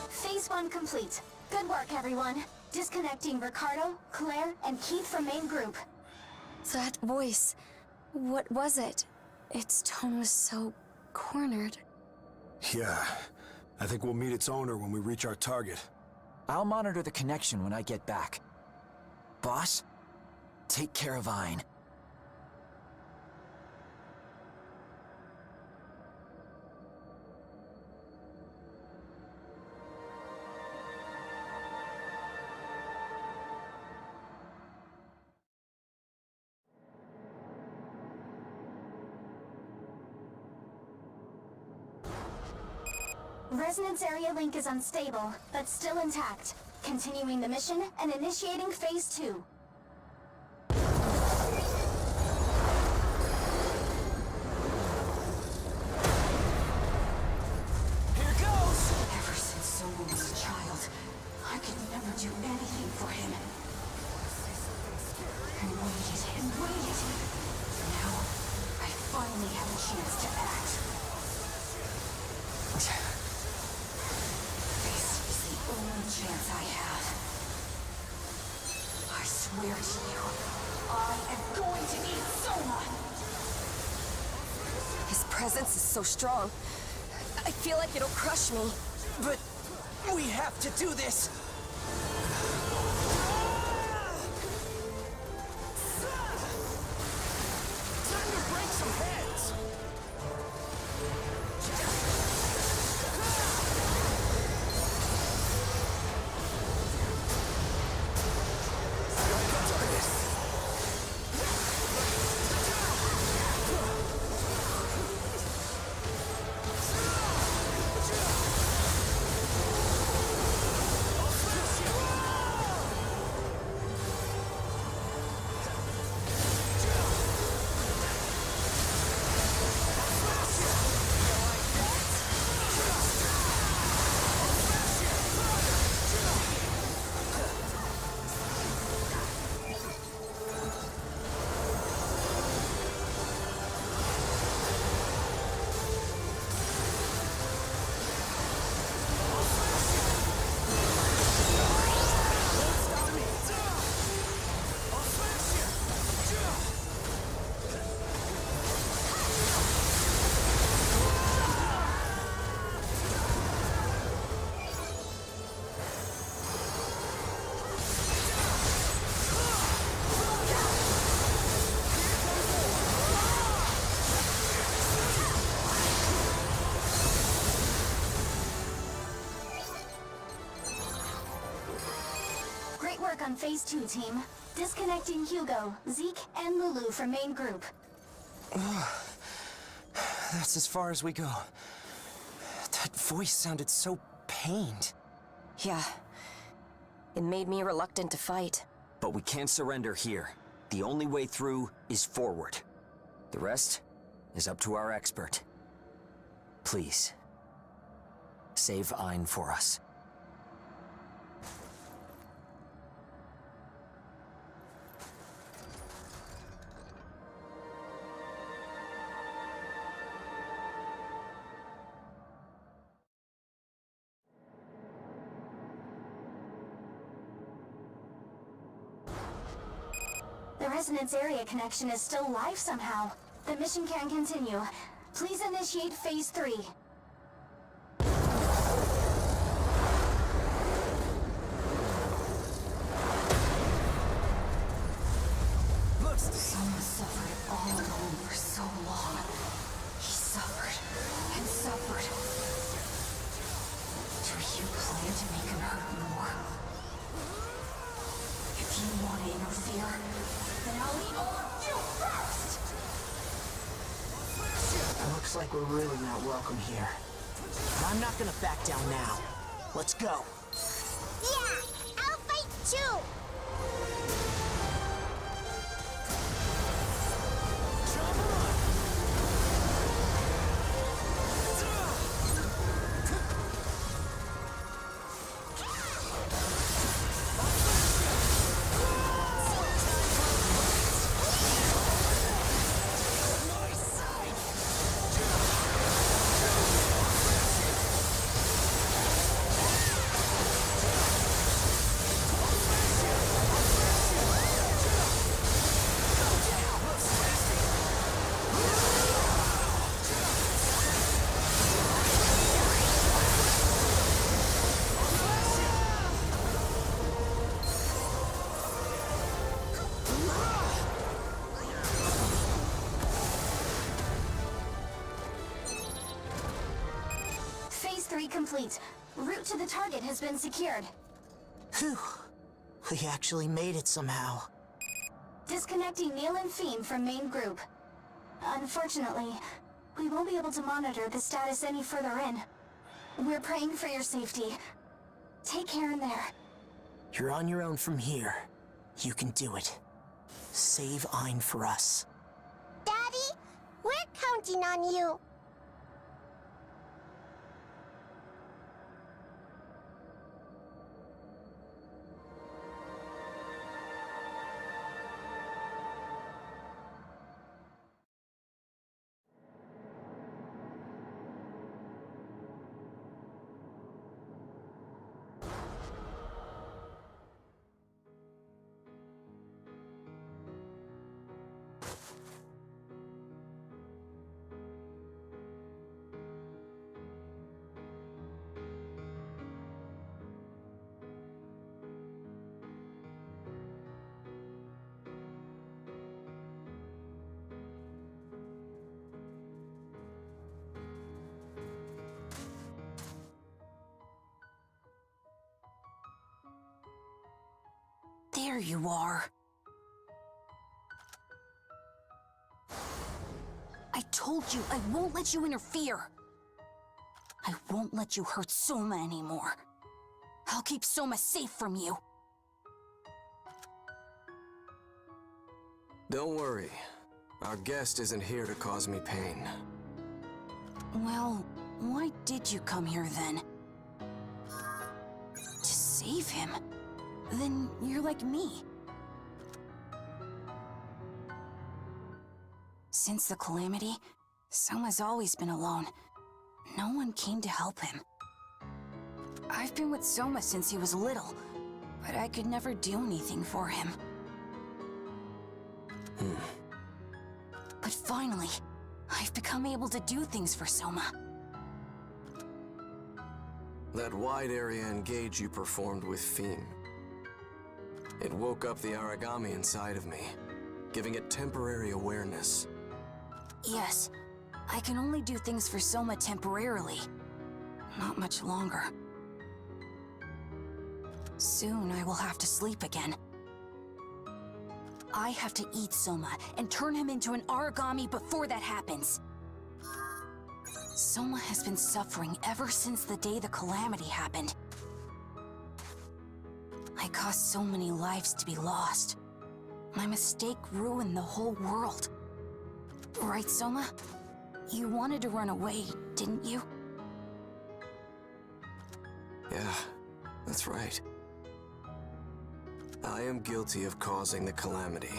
D: Phase 1 complete. Good work, everyone. Disconnecting Ricardo, Claire, and Keith from main group.
F: That voice, what was it? Its tone was so cornered.
P: Yeah, I think we'll meet its owner when we reach our target.
B: I'll monitor the connection when I get back. Boss, take care of EIN.
D: Resonance area link is unstable, but still intact. Continuing the mission and initiating phase 2.
R: Here goes! Ever since Soma was a child, I could never do anything for him. I waited and waited. Now, I finally have a chance to act. This is the only chance I have. I swear to you, I am going to eat Soma!
F: His presence is so strong. I feel like it'll crush me.
B: But we have to do this!
R: Time to break some heads!
D: work on Phase 2, team. Disconnecting Hugo, Zeke, and Lulu from main group.
B: That's as far as we go. That voice sounded so pained.
E: Yeah. It made me reluctant to fight.
A: But we can't surrender here. The only way through is forward. The rest is up to our expert. Please, save EIN for us.
D: The resonance area connection is still live somehow. The mission can continue. Please initiate Phase 3.
R: Soma suffered all alone for so long. He suffered and suffered. Do you plan to make him hurt more? If you want to interfere, then I'll eat all of you first!
I: Looks like we're really not welcome here. I'm not gonna back down now. Let's go.
J: Yeah, I'll fight too!
D: Phase 3 complete. Route to the target has been secured.
I: Phew. We actually made it somehow.
D: Disconnecting Neil and Fiend from main group. Unfortunately, we won't be able to monitor the status any further in. We're praying for your safety. Take care in there.
I: You're on your own from here. You can do it. Save EIN for us.
J: Daddy, we're counting on you.
R: There you are. I told you I won't let you interfere. I won't let you hurt Soma anymore. I'll keep Soma safe from you.
Q: Don't worry. Our guest isn't here to cause me pain.
R: Well, why did you come here then? To save him? Then you're like me. Since the Calamity, Soma's always been alone. No one came to help him. I've been with Soma since he was little, but I could never do anything for him. But finally, I've become able to do things for Soma.
Q: That wide area engage you performed with Fiend. It woke up the origami inside of me, giving it temporary awareness.
R: Yes, I can only do things for Soma temporarily. Not much longer. Soon I will have to sleep again. I have to eat Soma and turn him into an origami before that happens. Soma has been suffering ever since the day the Calamity happened. I caused so many lives to be lost. My mistake ruined the whole world. Right, Soma? You wanted to run away, didn't you?
Q: Yeah, that's right. I am guilty of causing the Calamity.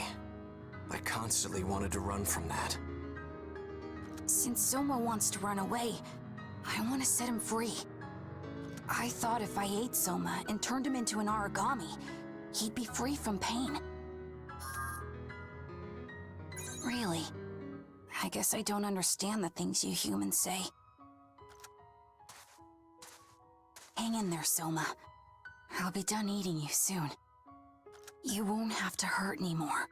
Q: I constantly wanted to run from that.
R: Since Soma wants to run away, I want to set him free. I thought if I ate Soma and turned him into an origami, he'd be free from pain. Really, I guess I don't understand the things you humans say. Hang in there, Soma. I'll be done eating you soon. You won't have to hurt anymore.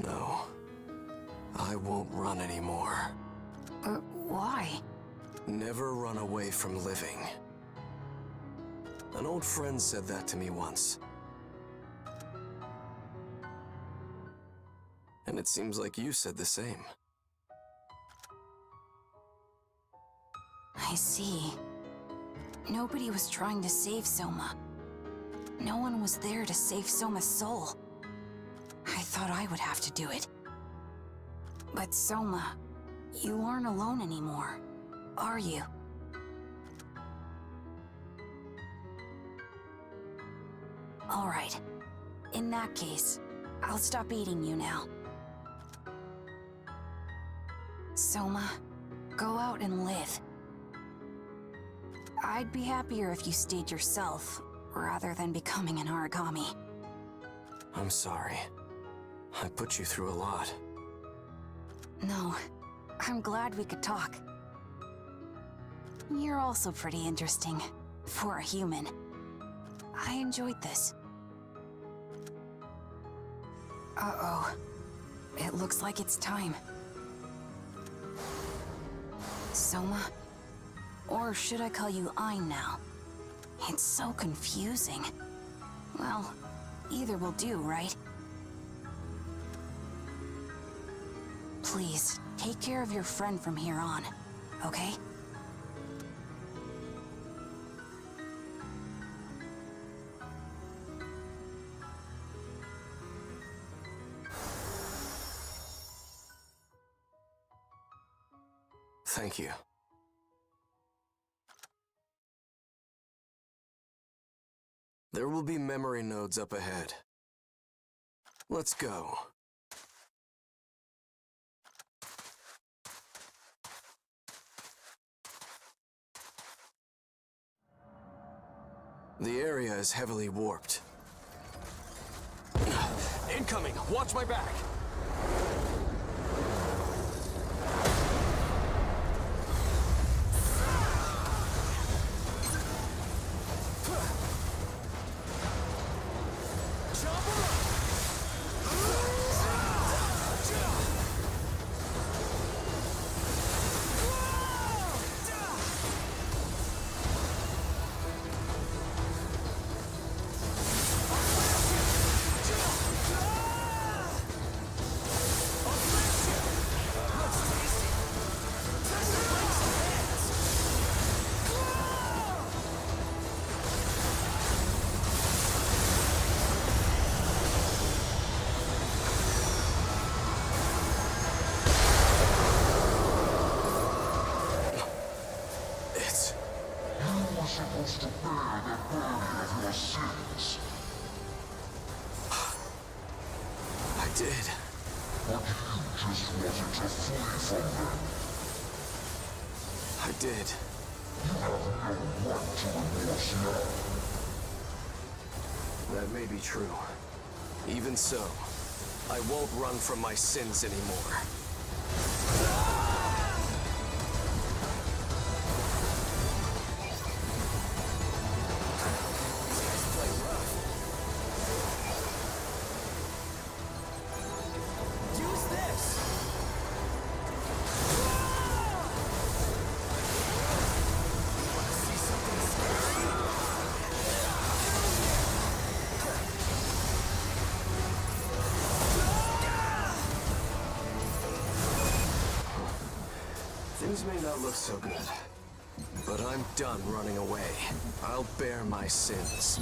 Q: No, I won't run anymore.
R: Why?
Q: Never run away from living. An old friend said that to me once. And it seems like you said the same.
R: I see. Nobody was trying to save Soma. No one was there to save Soma's soul. I thought I would have to do it. But Soma, you aren't alone anymore, are you? All right. In that case, I'll stop eating you now. Soma, go out and live. I'd be happier if you stayed yourself, rather than becoming an origami.
Q: I'm sorry. I put you through a lot.
R: No, I'm glad we could talk. You're also pretty interesting, for a human. I enjoyed this. Uh-oh. It looks like it's time. Soma? Or should I call you EIN now? It's so confusing. Well, either will do, right? Please, take care of your friend from here on, okay?
Q: Thank you. There will be memory nodes up ahead. Let's go. The area is heavily warped. Incoming! Watch my back!
T: Supposed to bear the burden of your sins.
Q: I did.
T: But you just wanted to flee from them.
Q: I did.
T: You have no right to remorse now.
Q: That may be true. Even so, I won't run from my sins anymore. Things may not look so good, but I'm done running away. I'll bear my sins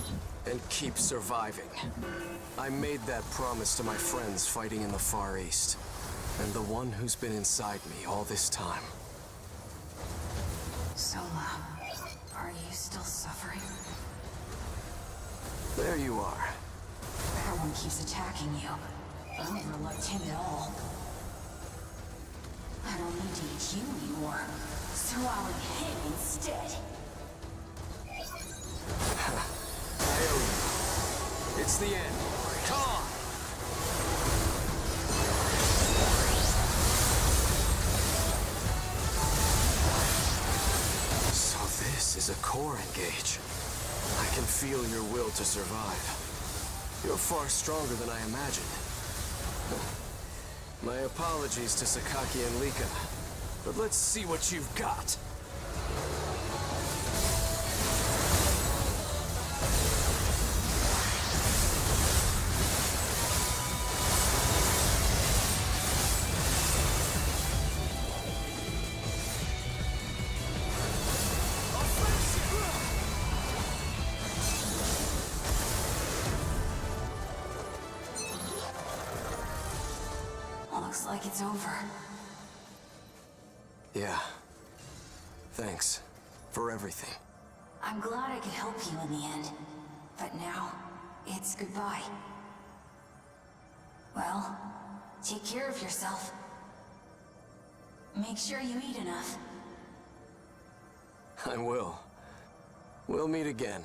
Q: and keep surviving. I made that promise to my friends fighting in the Far East, and the one who's been inside me all this time.
R: Soma, are you still suffering?
Q: There you are.
R: That one keeps attacking you. I've never liked him at all. I don't need to eat you anymore, so I'll eat him instead.
Q: I owe you. It's the end. Come on! So this is a core engage. I can feel your will to survive. You're far stronger than I imagined. My apologies to Sakaki and Lika, but let's see what you've got.
R: Looks like it's over.
Q: Yeah. Thanks for everything.
R: I'm glad I could help you in the end. But now, it's goodbye. Well, take care of yourself. Make sure you eat enough.
Q: I will. We'll meet again.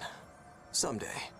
Q: Someday.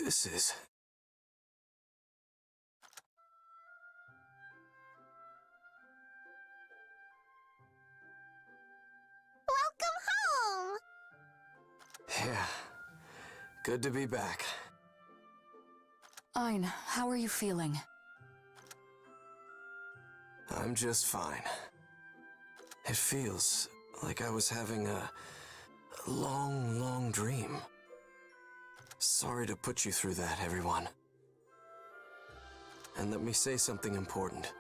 Q: This is...
J: Welcome home!
Q: Yeah. Good to be back.
G: EIN, how are you feeling?
Q: I'm just fine. It feels like I was having a long, long dream. Sorry to put you through that, everyone. And let me say something important.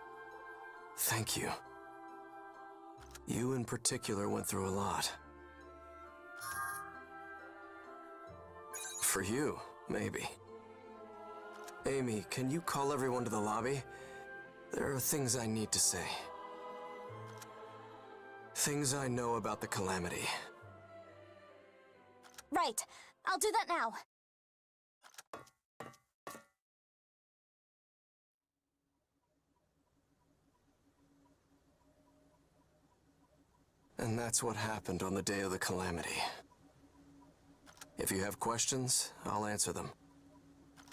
Q: Thank you. You in particular went through a lot. For you, maybe. Amy, can you call everyone to the lobby? There are things I need to say. Things I know about the Calamity.
J: Right. I'll do that now.
Q: And that's what happened on the day of the Calamity. If you have questions, I'll answer them.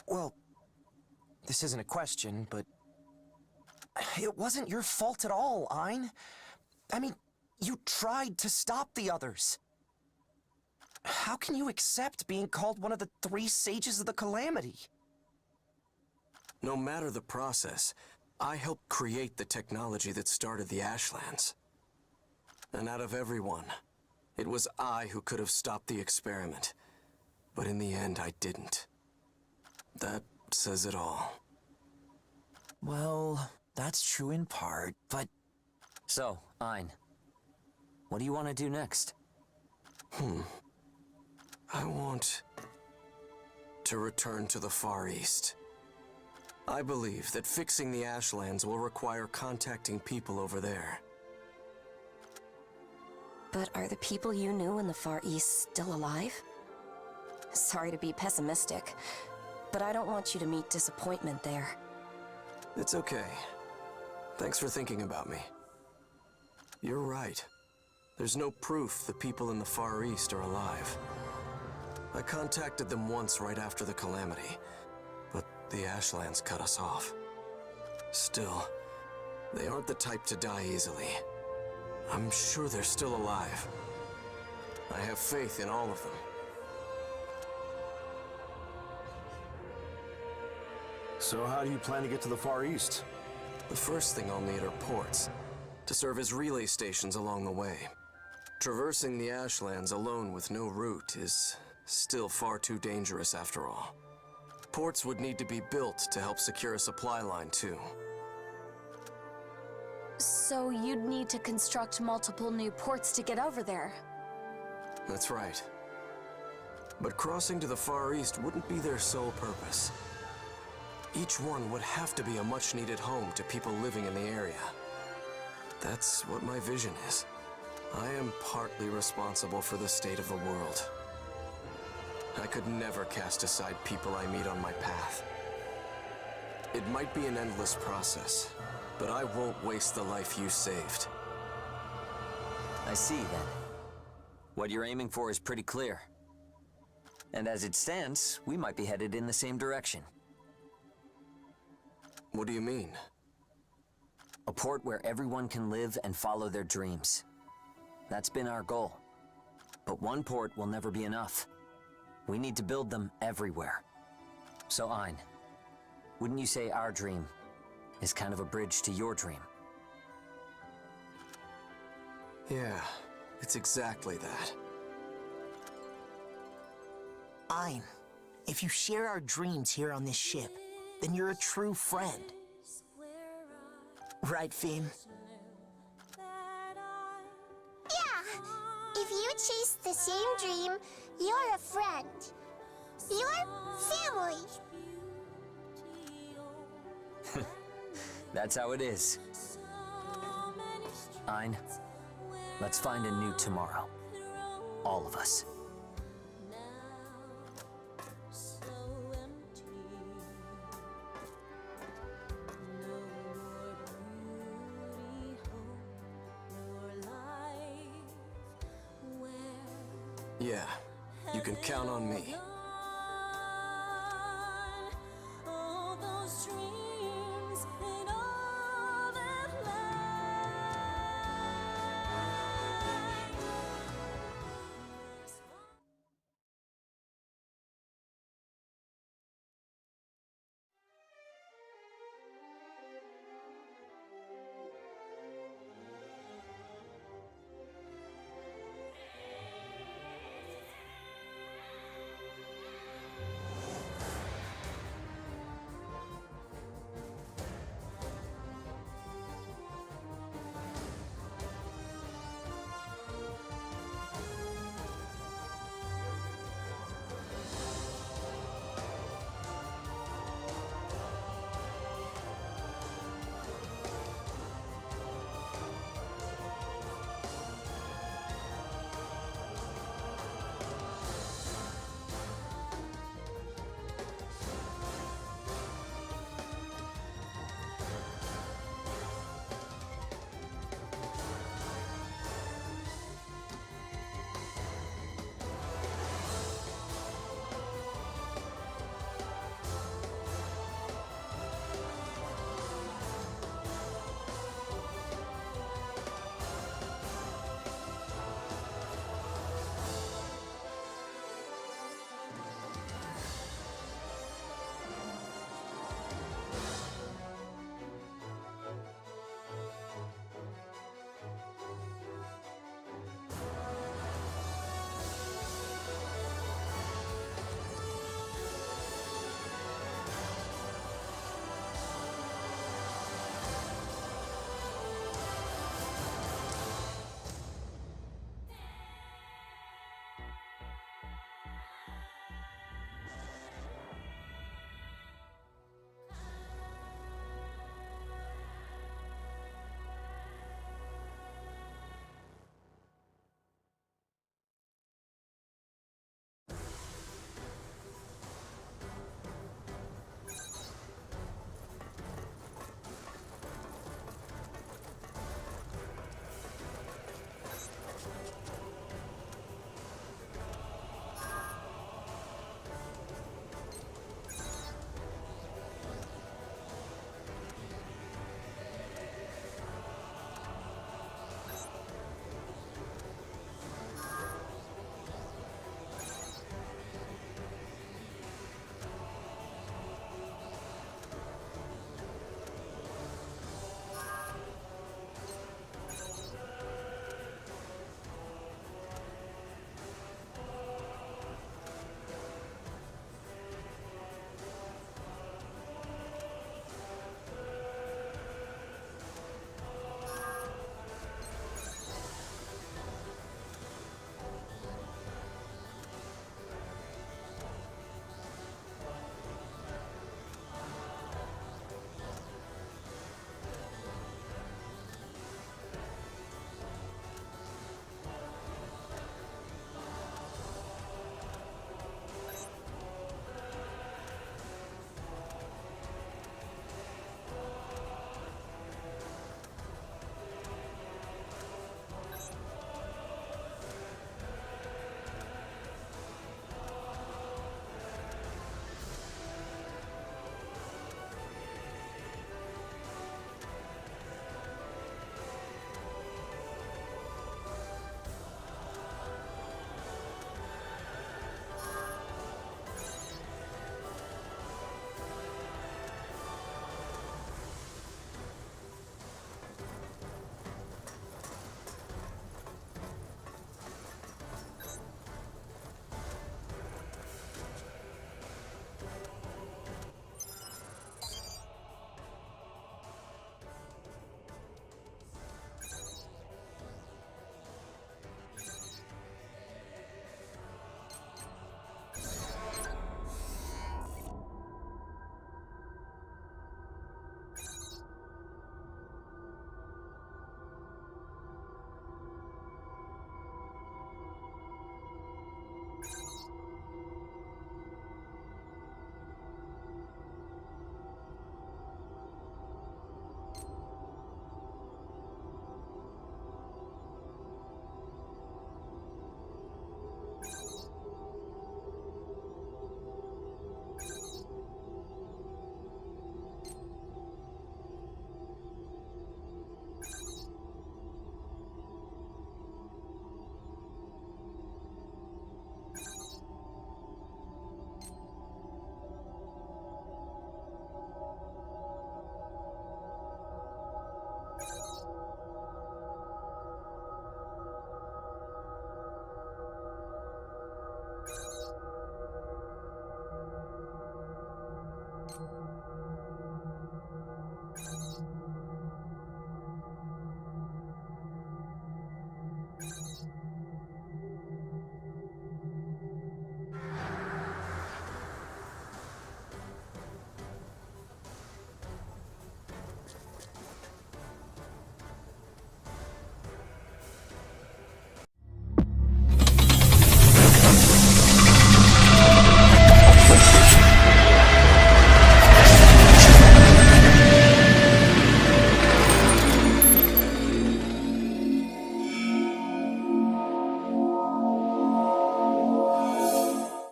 B: Well, this isn't a question, but... it wasn't your fault at all, EIN. I mean, you tried to stop the others. How can you accept being called one of the 3 sages of the Calamity?
Q: No matter the process, I helped create the technology that started the Ashlands. And out of everyone, it was I who could have stopped the experiment. But in the end, I didn't. That says it all.
B: Well, that's true in part, but...
A: So, EIN, what do you want to do next?
Q: I want to return to the Far East. I believe that fixing the Ashlands will require contacting people over there.
E: But are the people you knew in the Far East still alive? Sorry to be pessimistic, but I don't want you to meet disappointment there.
Q: It's okay. Thanks for thinking about me. You're right. There's no proof the people in the Far East are alive. I contacted them once right after the Calamity, but the Ashlands cut us off. Still, they aren't the type to die easily. I'm sure they're still alive. I have faith in all of them.
P: So how do you plan to get to the Far East?
Q: The first thing I'll need are ports, to serve as relay stations along the way. Traversing the Ashlands alone with no route is still far too dangerous after all. Ports would need to be built to help secure a supply line too.
F: So you'd need to construct multiple new ports to get over there.
Q: That's right. But crossing to the Far East wouldn't be their sole purpose. Each one would have to be a much-needed home to people living in the area. That's what my vision is. I am partly responsible for the state of the world. I could never cast aside people I meet on my path. It might be an endless process, but I won't waste the life you saved.
A: I see, then. What you're aiming for is pretty clear. And as it stands, we might be headed in the same direction.
Q: What do you mean?
A: A port where everyone can live and follow their dreams. That's been our goal. But one port will never be enough. We need to build them everywhere. So EIN, wouldn't you say our dream is kind of a bridge to your dream?
Q: Yeah, it's exactly that.
I: EIN, if you share our dreams here on this ship, then you're a true friend. Right, Finn?
J: Yeah! If you chase the same dream, you're a friend. You're family.
A: That's how it is. EIN, let's find a new tomorrow. All of us.
Q: Yeah, you can count on me.